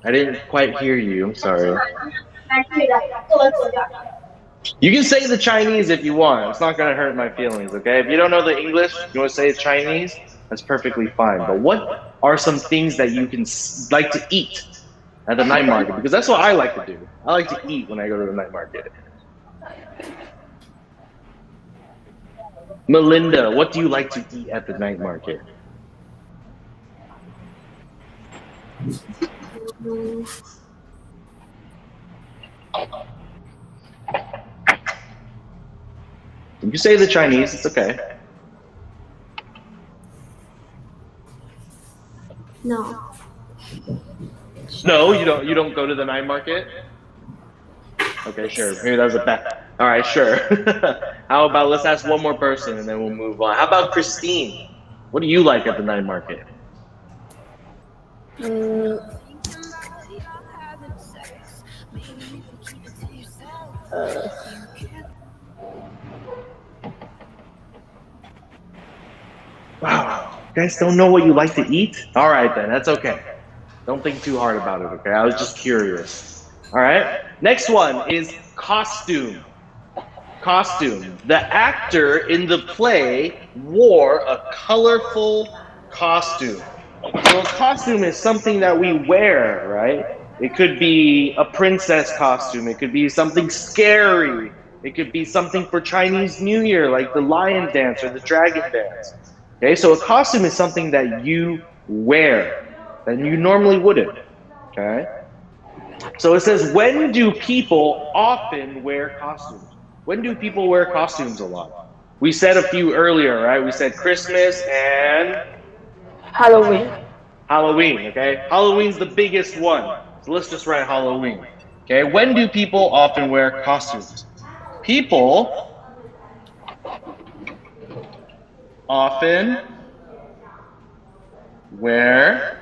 I didn't quite hear you, I'm sorry. You can say the Chinese if you want. It's not gonna hurt my feelings, okay? If you don't know the English, you wanna say Chinese, that's perfectly fine. But what are some things that you can like to eat at the night market? Because that's what I like to do. I like to eat when I go to the night market. Melinda, what do you like to eat at the night market? You can say the Chinese, it's okay. No. No, you don't go to the night market? Okay, sure. Maybe that was a bet. All right, sure. How about let's ask one more person and then we'll move on. How about Christine? What do you like at the night market? Wow, you guys don't know what you like to eat? All right then, that's okay. Don't think too hard about it, okay? I was just curious. All right, next one is costume. Costume. The actor in the play wore a colorful costume. So a costume is something that we wear, right? It could be a princess costume. It could be something scary. It could be something for Chinese New Year, like the lion dance or the dragon dance. Okay, so a costume is something that you wear, that you normally wouldn't, okay? So it says, when do people often wear costumes? When do people wear costumes a lot? We said a few earlier, right? We said Christmas and Halloween. Halloween, okay? Halloween's the biggest one. So let's just write Halloween. Okay, when do people often wear costumes? People often wear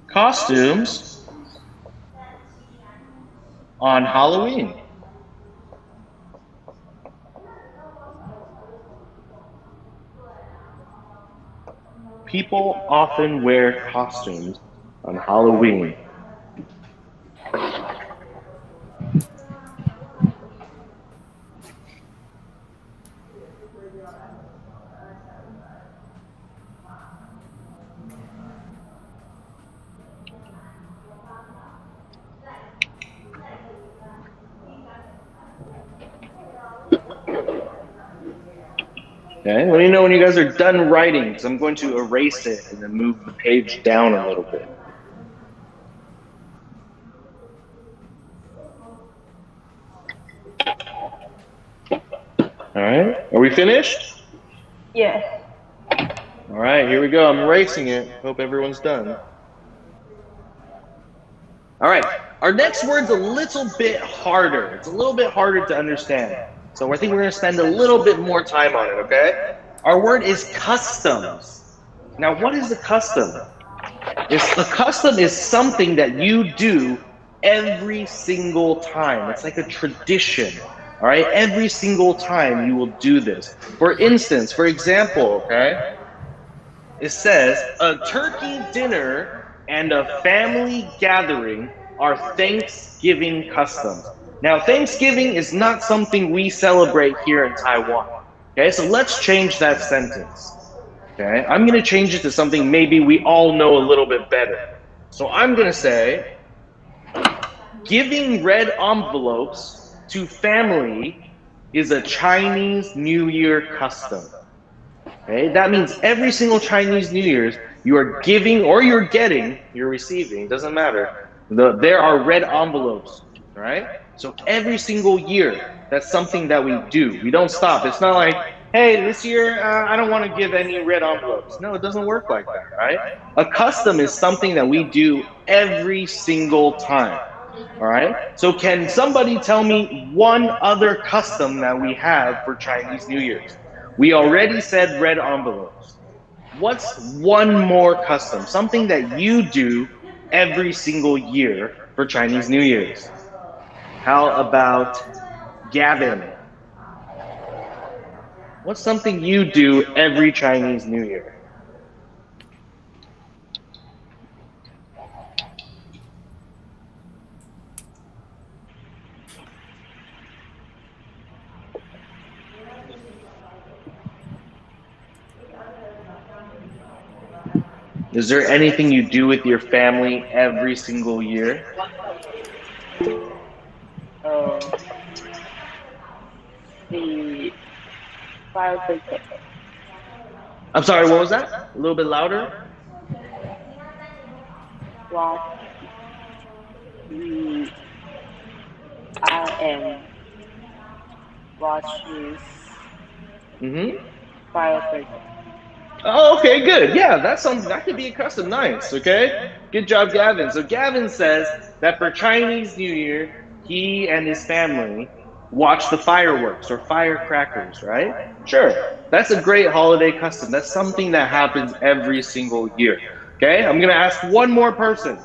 costumes on Halloween. People often wear costumes on Halloween. Okay, let me know when you guys are done writing, because I'm going to erase it and then move the page down a little bit. All right, are we finished? Yes. All right, here we go. I'm erasing it. Hope everyone's done. All right, our next word's a little bit harder. It's a little bit harder to understand. So I think we're going to spend a little bit more time on it, okay? Our word is customs. Now, what is a custom? A custom is something that you do every single time. It's like a tradition. All right, every single time you will do this. For instance, for example, okay, it says a turkey dinner and a family gathering are Thanksgiving customs. Now, Thanksgiving is not something we celebrate here in Taiwan. Okay, so let's change that sentence. Okay, I'm going to change it to something maybe we all know a little bit better. So I'm going to say, giving red envelopes to family is a Chinese New Year custom. Okay, that means every single Chinese New Year's, you are giving or you're getting, you're receiving, doesn't matter. There are red envelopes, right? So every single year, that's something that we do. We don't stop. It's not like, hey, this year, I don't want to give any red envelopes. No, it doesn't work like that, right? A custom is something that we do every single time. All right. So can somebody tell me one other custom that we have for Chinese New Year's? We already said red envelopes. What's one more custom? Something that you do every single year for Chinese New Year's. How about Gavin? What's something you do every Chinese New Year? Is there anything you do with your family every single year? The fireworks. I'm sorry, what was that? A little bit louder? What I am watching fireworks. Oh, okay, good. Yeah, that's something that could be a custom. Nice. Okay, good job, Gavin. So Gavin says that for Chinese New Year, he and his family watch the fireworks or firecrackers, right? Sure, that's a great holiday custom. That's something that happens every single year. Okay, I'm gonna ask one more person,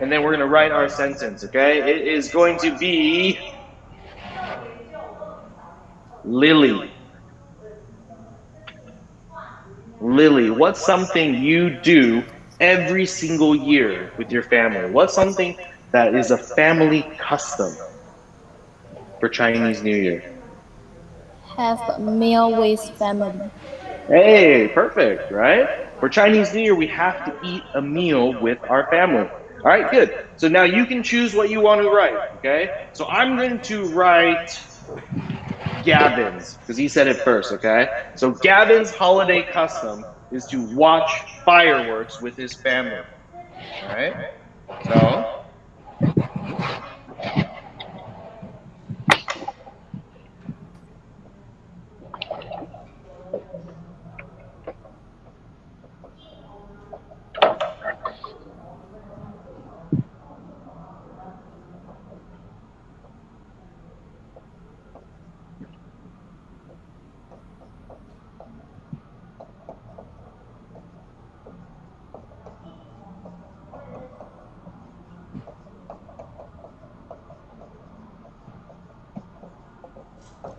and then we're gonna write our sentence. Okay, it is going to be Lily. Lily, what's something you do every single year with your family? What's something that is a family custom for Chinese New Year? Have a meal with family. Hey, perfect, right? For Chinese New Year, we have to eat a meal with our family. All right, good. So now you can choose what you want to write, okay? So I'm going to write Gavin's, because he said it first, okay? So Gavin's holiday custom is to watch fireworks with his family, all right? So,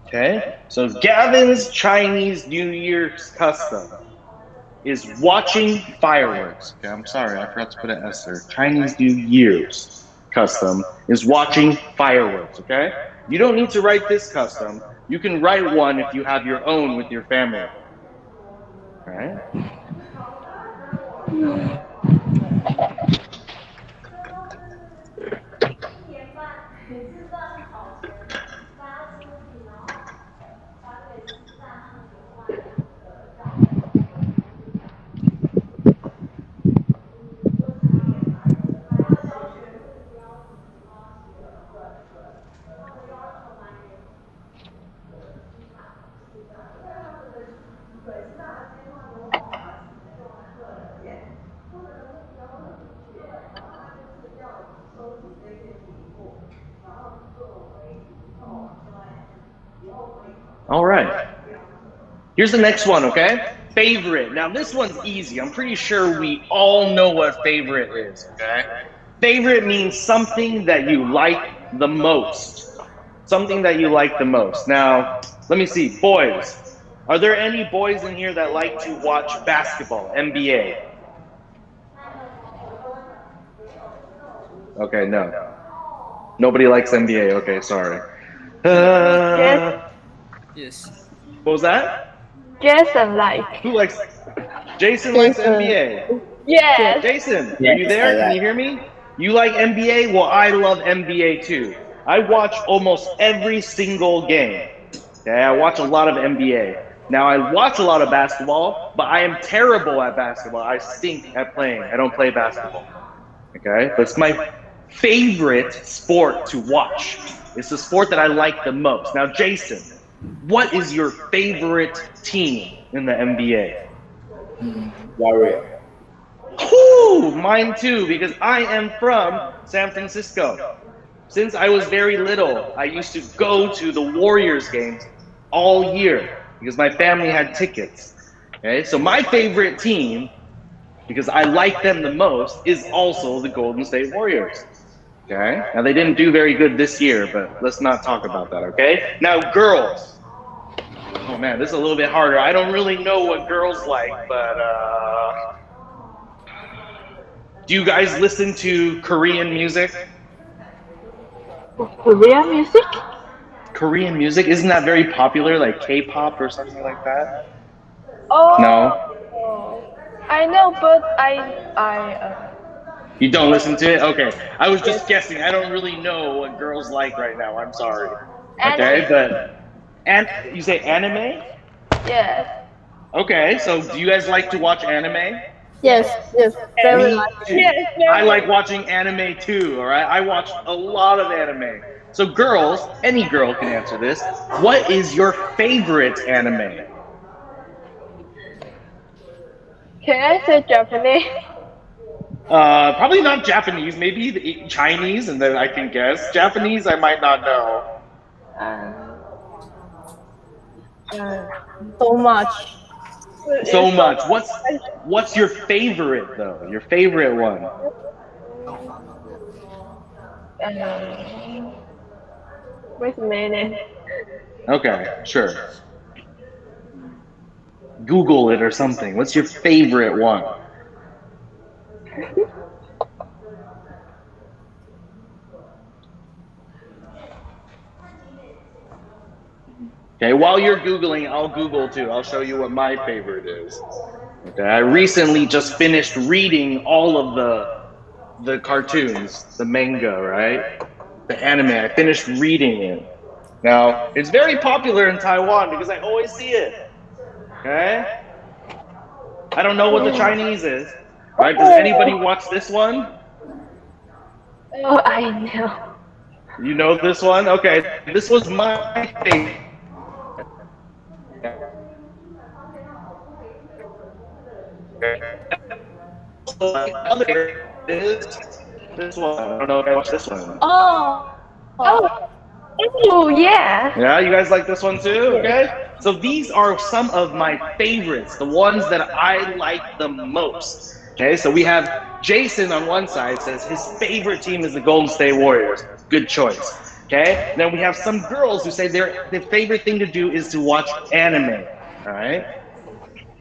okay, so Gavin's Chinese New Year's custom is watching fireworks. Okay, I'm sorry, I forgot to put an S there. Chinese New Year's custom is watching fireworks, okay? You don't need to write this custom. You can write one if you have your own with your family. All right? All right. Here's the next one, okay? favorite. Now this one's easy. I'm pretty sure we all know what favorite is, okay? Favorite means something that you like the most. Something that you like the most. Now, let me see. Boys. Are there any boys in here that like to watch basketball, NBA? Okay, no. Nobody likes NBA. Okay, sorry. Yes. What was that? Jason like. Who likes? Jason likes NBA. Yes. Jason, are Yes, you there? I Can like. you hear me? You like NBA? Well, I love NBA too. I watch almost every single game. Okay, I watch a lot of NBA. Now, I watch a lot of basketball, but I am terrible at basketball. I stink at playing. I don't play basketball. Okay, but it's my favorite sport to watch. It's the sport that I like the most. Now, Jason, what is your favorite team in the NBA? Warrior. Whew, mine too, because I am from San Francisco. Since I was very little, I used to go to the Warriors games all year because my family had tickets. Okay, so my favorite team, because I like them the most, is also the Golden State Warriors. Okay, now they didn't do very good this year, but let's not talk about that, okay? Now, girls. Oh man, this is a little bit harder. I don't really know what girls like, but do you guys listen to Korean music? Korean music? Korean music? Isn't that very popular, like K-pop or something like that? Oh. No? I know, but I You don't listen to it? Okay. I was just guessing. I don't really know what girls like right now. I'm sorry. Okay, but you say anime? yes. Okay, so do you guys like to watch anime? Yes, very Me much. too. I like watching anime too, all right? I watch a lot of anime. So girls, any girl can answer this. What is your favorite anime? Can I say Japanese? Probably not Japanese, maybe the Chinese, and then I can guess. Japanese, I might not know. So much. So much. What's your favorite though? Your favorite one? Wait a minute. Okay, sure. Google it or something. What's your favorite one? Okay, while you're Googling, I'll Google too. I'll show you what my favorite is. Okay, I recently just finished reading all of the cartoons, the manga, right? The anime. I finished reading it. Now, it's very popular in Taiwan because I always see it. Okay? I don't know what the Chinese is. Right? Does anybody watch this one? Oh, I know. You know this one? Okay, this was my favorite. Other is this one. I don't know if I watched this one. Oh, yeah. Yeah, you guys like this one too? Okay. So these are some of my favorites, the ones that I like the most. Okay, so we have Jason on one side says his favorite team is the Golden State Warriors. Good choice. Okay. Then we have some girls who say their favorite thing to do is to watch anime. All right.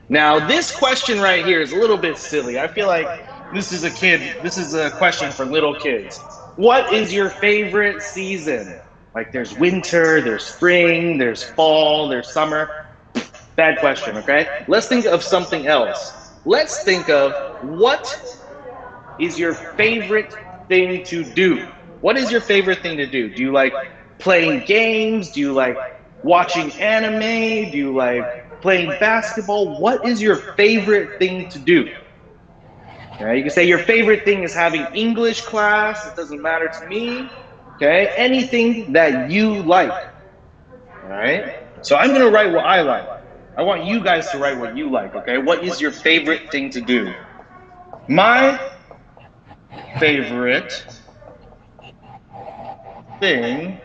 Now this question right here is a little bit silly. I feel like this is a question for little kids. What is your favorite season? Like there's winter, there's spring, there's fall, there's summer. Bad question, okay? Let's think of something else. Let's think of what is your favorite thing to do? What is your favorite thing to do? Do you like playing games? Do you like watching anime? Do you like playing basketball? What is your favorite thing to do? Okay, you can say your favorite thing is having English class. It doesn't matter to me. Okay, anything that you like. All right, so I'm gonna write what I like. I want you guys to write what you like. Okay, what is your favorite thing to do? My favorite thing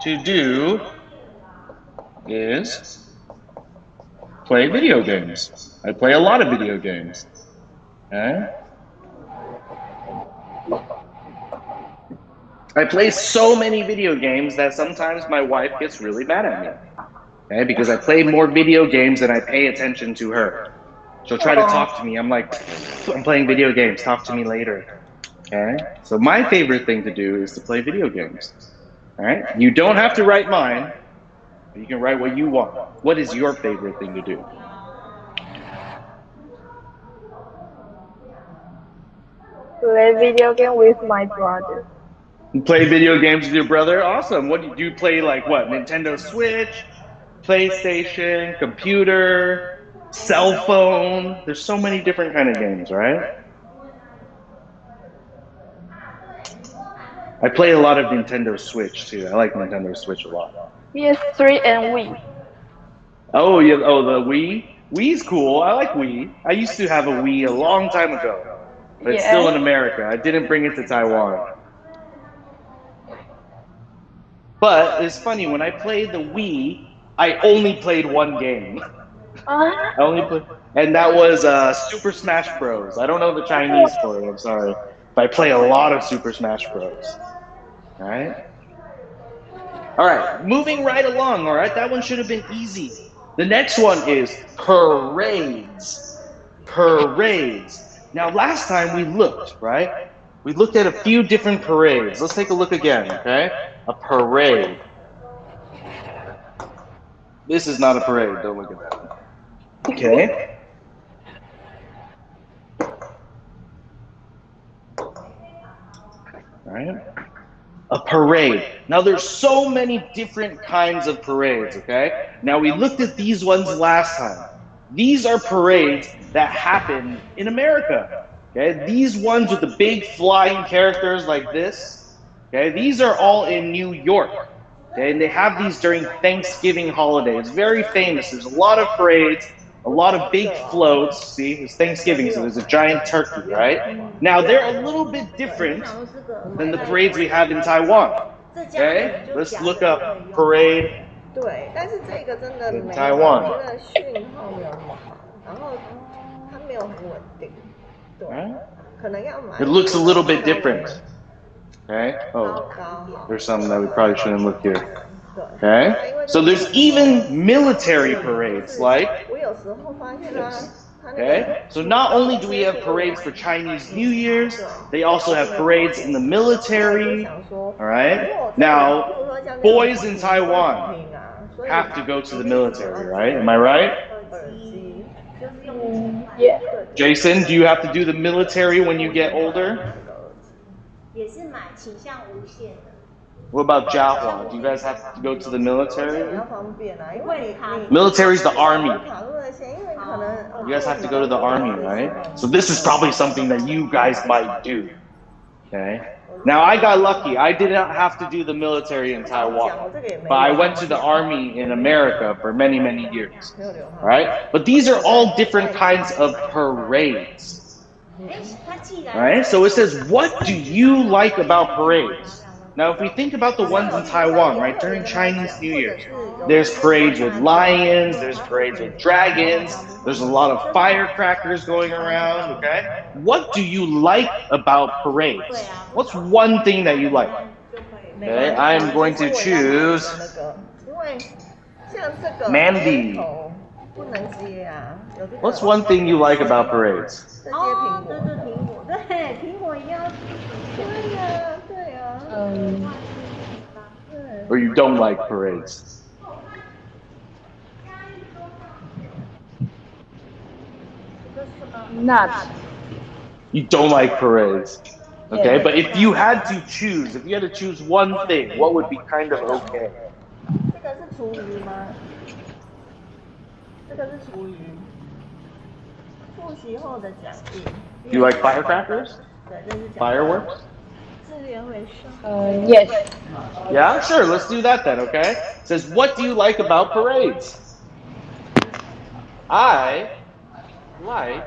to do is play video games. I play a lot of video games. Okay? I play so many video games that sometimes my wife gets really mad at me. Okay? Because I play more video games than I pay attention to her. She'll try to talk to me. I'm like, I'm playing video games. Talk to me later. Okay? So my favorite thing to do is to play video games. All right? You don't have to write mine. But you can write what you want. What is your favorite thing to do? Play video game with my brother. You play video games with your brother? Awesome. What do you play? Like what? Nintendo Switch, PlayStation, computer, cell phone. There's so many different kind of games, right? I play a lot of Nintendo Switch too. I like Nintendo Switch a lot. PS3 and Wii. Oh, yeah. Oh, the Wii. Wii's cool. I like Wii. I used to have a Wii a long time ago, but it's still in America. I didn't bring it to Taiwan. But it's funny, when I played the Wii, I only played one game. And that was Super Smash Bros. I don't know the Chinese for it, I'm sorry. But I play a lot of Super Smash Bros. Alright? Alright, moving right along, alright? That one should have been easy. The next one is parades. Parades. Now, last time we looked, right? We looked at a few different parades. Let's take a look again, okay? A parade. This is not a parade, don't look at that. Okay. All right. A parade. Now there's so many different kinds of parades, okay? Now we looked at these ones last time. These are parades that happen in America, okay? These ones with the big flying characters like this, okay? These are all in New York, okay? And they have these during Thanksgiving holiday. It's very famous. There's a lot of parades, a lot of big floats. See, it's Thanksgiving, so there's a giant turkey, right? Now, they're a little bit different than the parades we have in Taiwan, okay? Let's look up parade in Taiwan. It looks a little bit different, okay? Oh, there's something that we probably shouldn't look here. Okay, so there's even military parades like this. Okay, so not only do we have parades for Chinese New Year's, they also have parades in the military. All right, now boys in Taiwan have to go to the military, right? Am I right? Yeah. Jason, do you have to do the military when you get older? What about Jiahua? Do you guys have to go to the military? Military's the army. You guys have to go to the army, right? So this is probably something that you guys might do. Okay. Now I got lucky. I did not have to do the military in Taiwan, but I went to the army in America for many, many years. All right. But these are all different kinds of parades. All right. So it says, what do you like about parades? Now, if we think about the ones in Taiwan, right, during Chinese New Year, there's parades with lions, there's parades with dragons, there's a lot of firecrackers going around, okay? What do you like about parades? What's one thing that you like? Okay, I'm going to choose Mandy. What's one thing you like about parades? Or you don't like parades? Not. You don't like parades. Okay, but if you had to choose, if you had to choose one thing, what would be kind of okay? You like firecrackers? Fireworks? Yes. Yeah, sure, let's do that then, okay? It says, what do you like about parades? I like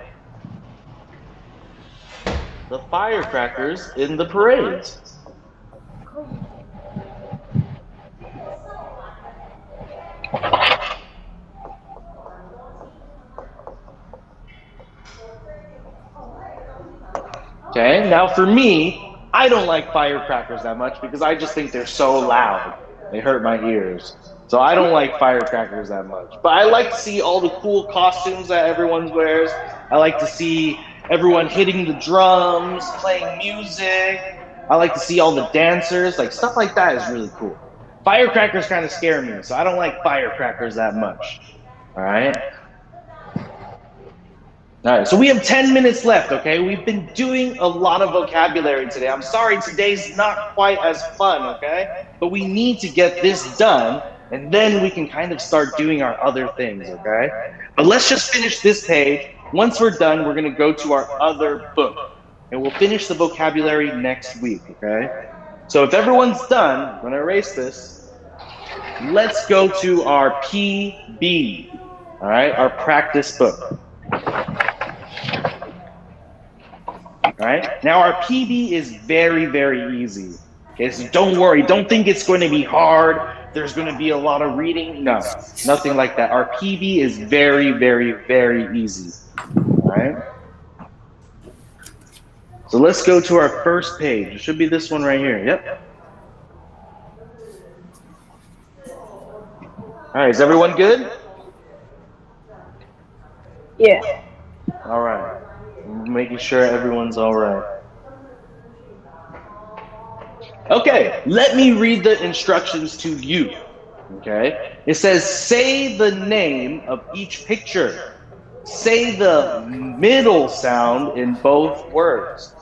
the firecrackers in the parades. Okay, now for me, I don't like firecrackers that much because I just think they're so loud. They hurt my ears. So I don't like firecrackers that much. But I like to see all the cool costumes that everyone wears. I like to see everyone hitting the drums, playing music. I like to see all the dancers. Like stuff like that is really cool. Firecrackers kind of scare me, so I don't like firecrackers that much. All right? All right, so we have 10 minutes left, okay? We've been doing a lot of vocabulary today. I'm sorry today's not quite as fun, okay? But we need to get this done, and then we can kind of start doing our other things, okay? But let's just finish this page. Once we're done, we're gonna go to our other book, and we'll finish the vocabulary next week, okay? So if everyone's done, I'm gonna erase this. Let's go to our PB, all right? Our practice book. All right, now our PB is very, very easy. Okay, so don't worry, don't think it's going to be hard. There's going to be a lot of reading. No, nothing like that. Our PB is very, very, very easy. All right. So let's go to our first page. It should be this one right here. Yep. All right, is everyone good? Yeah. All right. Making sure everyone's all right. Okay, let me read the instructions to you. Okay, it says, say the name of each picture. Say the middle sound in both words.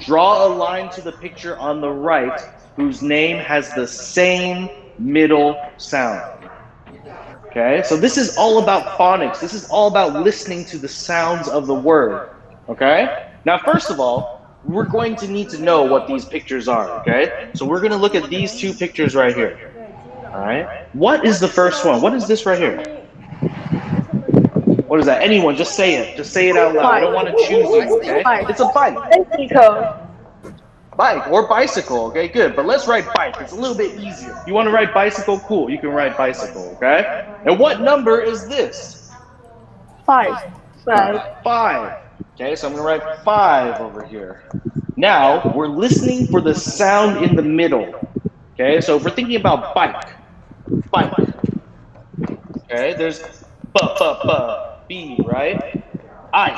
Draw a line to the picture on the right whose name has the same middle sound. Okay, so this is all about phonics. This is all about listening to the sounds of the word. Okay, now first of all, we're going to need to know what these pictures are. Okay, so we're going to look at these two pictures right here. All right, what is the first one? What is this right here? What is that? Anyone, just say it. Just say it out loud. I don't want to choose you, okay? It's a bike. Bicycle. Bike or bicycle, okay, good. But let's write bike. It's a little bit easier. You want to write bicycle? Cool, you can write bicycle, okay? And what number is this? 5. 5. Okay, so I'm going to write 5 over here. Now, we're listening for the sound in the middle. Okay, so if we're thinking about bike. Bike. Okay, there's B, right? I.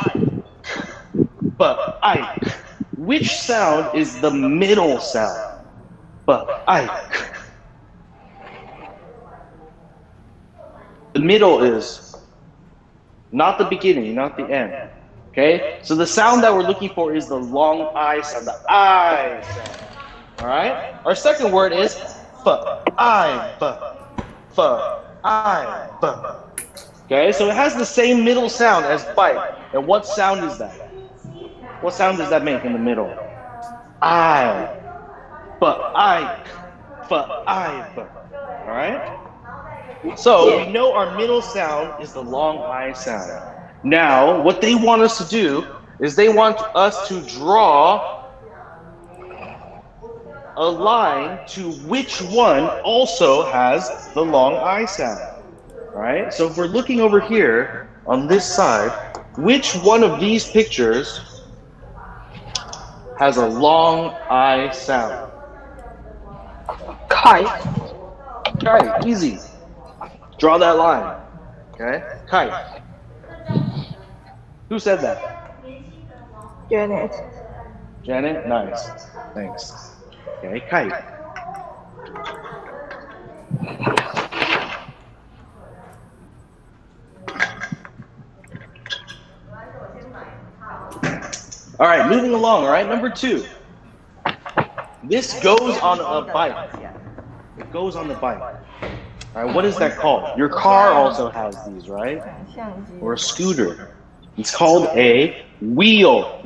Which sound is the middle sound? I. The middle is not the beginning, not the end. Okay? So the sound that we're looking for is the long I sound, the I sound. All right? Our second word is I. Okay? So it has the same middle sound as bike. And what sound is that? What sound does that make in the middle? I. All right? So we know our middle sound is the long I sound. Now, what they want us to do is they want us to draw a line to which one also has the long I sound. All right? So if we're looking over here on this side, which one of these pictures has a long I sound? Kite. Kite, easy. Draw that line. Okay? Kite. Who said that? Janet. Janet? Nice. Thanks. Okay, kite. All right, moving along, all right? Number 2. This goes on a bike. It goes on the bike. All right, what is that called? Your car also has these, right? Or a scooter. It's called a wheel.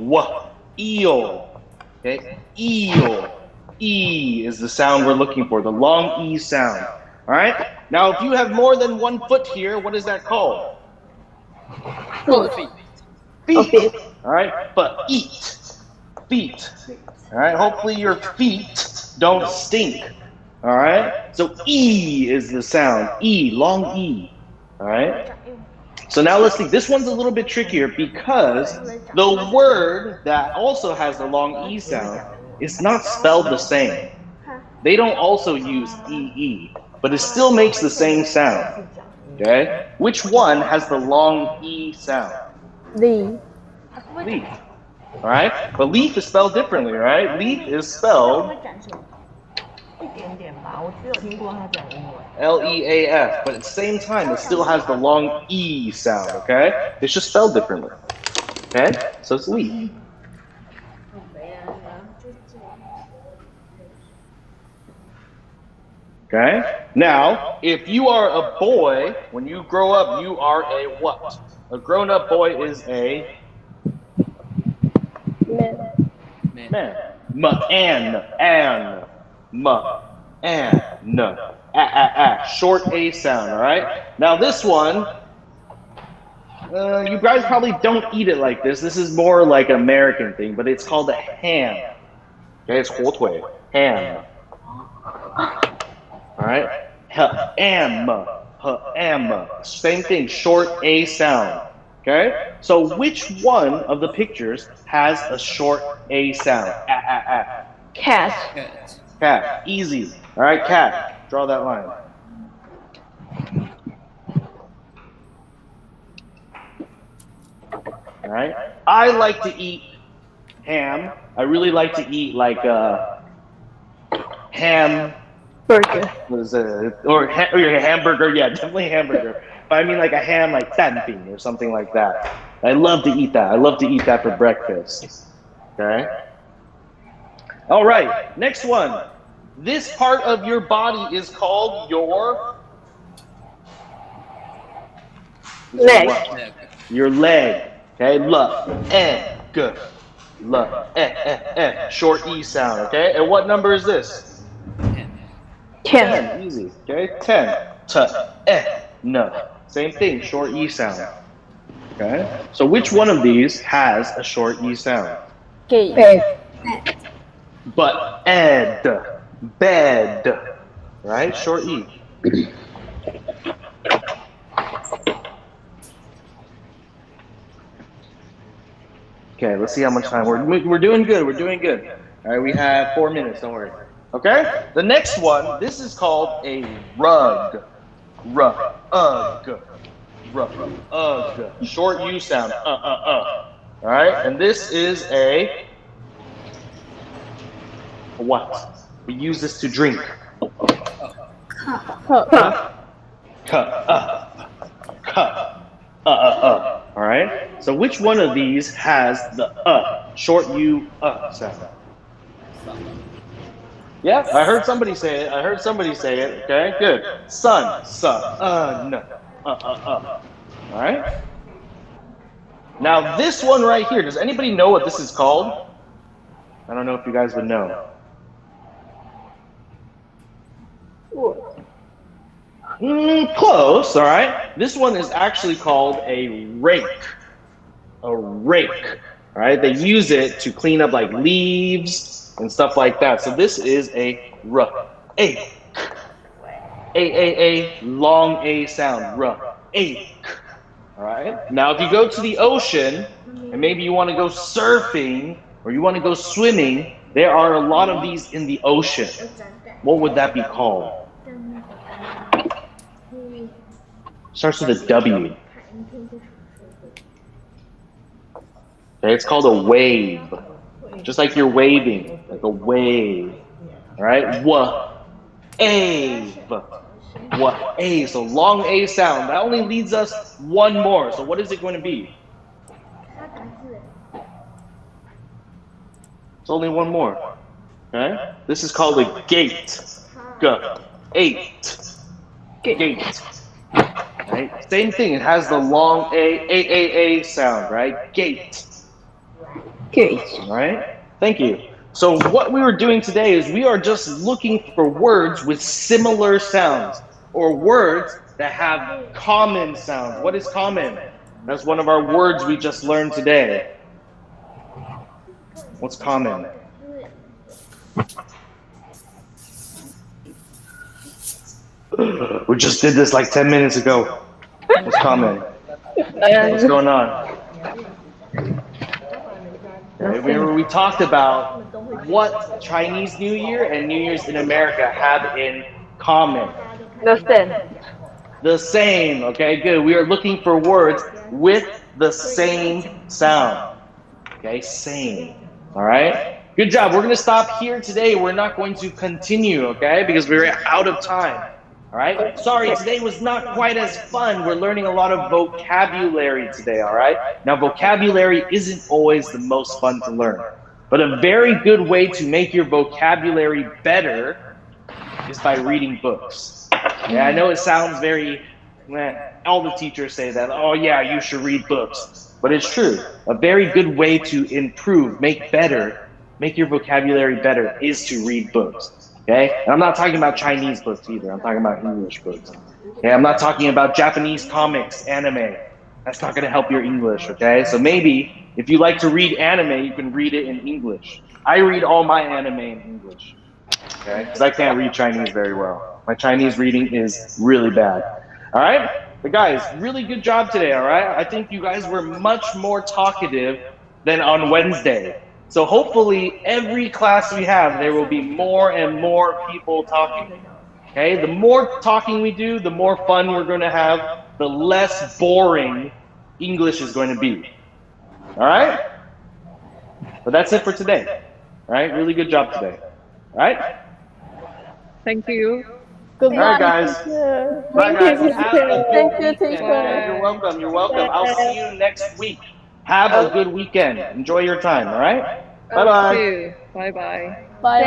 Eel. Okay, eel. E is the sound we're looking for, the long E sound. All right? Now, if you have more than 1 foot here, what is that called? Feet. All right? But eat. Feet. All right? Hopefully your feet don't stink. All right? So E is the sound. E, long E. All right? So now let's see. This one's a little bit trickier because the word that also has the long E sound is not spelled the same. They don't also use EE, but it still makes the same sound. Okay? Which one has the long E sound? Leaf. Leaf. All right? But leaf is spelled differently, right? Leaf is spelled L-E-A-F, but at the same time, it still has the long E sound, okay? It's just spelled differently, okay? So it's leaf. Okay? Now, if you are a boy, when you grow up, you are a what? A grown-up boy is a man. Short A sound, all right? Now this one, you guys probably don't eat it like this. This is more like an American thing, but it's called a ham. Okay, it's 火腿, ham. All right? Ham. Same thing, short A sound. Okay? So which one of the pictures has a short A sound? Cat. Cat. Easy. All right, cat. Draw that line. All right? I like to eat ham. I really like to eat like ham. Burger. What is it? Or a hamburger. Yeah, definitely hamburger. But I mean like a ham like tanping or something like that. I love to eat that. I love to eat that for breakfast. Okay? All right, next one. This part of your body is called your Leg. Your leg. Okay? Short E sound. Okay? And what number is this? 10. Easy. Okay? 10. No. Same thing. Short E sound. Okay? So which one of these has a short E sound? Bed. But bed, right? Short E. Okay, let's see how much time we're doing good. We're doing good. All right, we have 4 minutes. Don't worry. Okay. The next one. This is called a rug. Short U sound. All right, and this is a what? We use this to drink. All right. So which one of these has the short U sound? Yeah, I heard somebody say it. Okay, good. Sun. All right. Now this one right here. Does anybody know what this is called? I don't know if you guys would know. Close, all right? This one is actually called a rake. All right? They use it to clean up like leaves and stuff like that. So this is a rake. Long A sound. Rake. All right? Now, if you go to the ocean and maybe you want to go surfing or you want to go swimming, there are a lot of these in the ocean. What would that be called? Starts with a W. Okay, it's called a wave. Just like you're waving, like a wave. All right? Wave. So long A sound. That only leads us one more. So what is it going to be? It's only one more. Okay? This is called a gate. Gate. Right? Same thing. It has the long A sound, right? Gate. All right? Thank you. So what we were doing today is we are just looking for words with similar sounds or words that have common sounds. What is common? That's one of our words we just learned today. What's common? We just did this like 10 minutes ago. What's common? What's going on? We talked about what Chinese New Year and New Year's in America have in common. The same. The same, okay, good. We are looking for words with the same sound. Okay, same. All right? Good job. We're going to stop here today. We're not going to continue, okay, because we're out of time. All right? Sorry, today was not quite as fun. We're learning a lot of vocabulary today, all right? Now, vocabulary isn't always the most fun to learn, but a very good way to make your vocabulary better is by reading books. Yeah, I know it sounds very, all the teachers say that, oh yeah, you should read books. But it's true. A very good way to improve, make your vocabulary better is to read books. Okay? And I'm not talking about Chinese books either. I'm talking about English books. Okay? I'm not talking about Japanese comics, anime. That's not going to help your English, okay? So maybe if you like to read anime, you can read it in English. I read all my anime in English. Okay? Because I can't read Chinese very well. My Chinese reading is really bad. All right? But guys, really good job today, all right? I think you guys were much more talkative than on Wednesday. So hopefully every class we have, there will be more and more people talking. Okay? The more talking we do, the more fun we're going to have, the less boring English is going to be. All right? But that's it for today. All right? Really good job today. All right? Thank you. Goodbye. All right, guys. Teacher. Bye, guys. Have a good Thank you, weekend. teacher. You're welcome. You're welcome. I'll see you next week. Have a good weekend. Enjoy your time, all right? Bye-bye. Bye-bye. Bye-bye. Bye.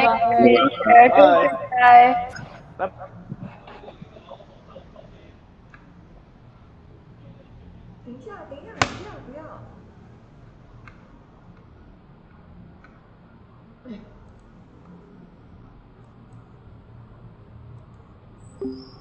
Bye. Bye. Thank you.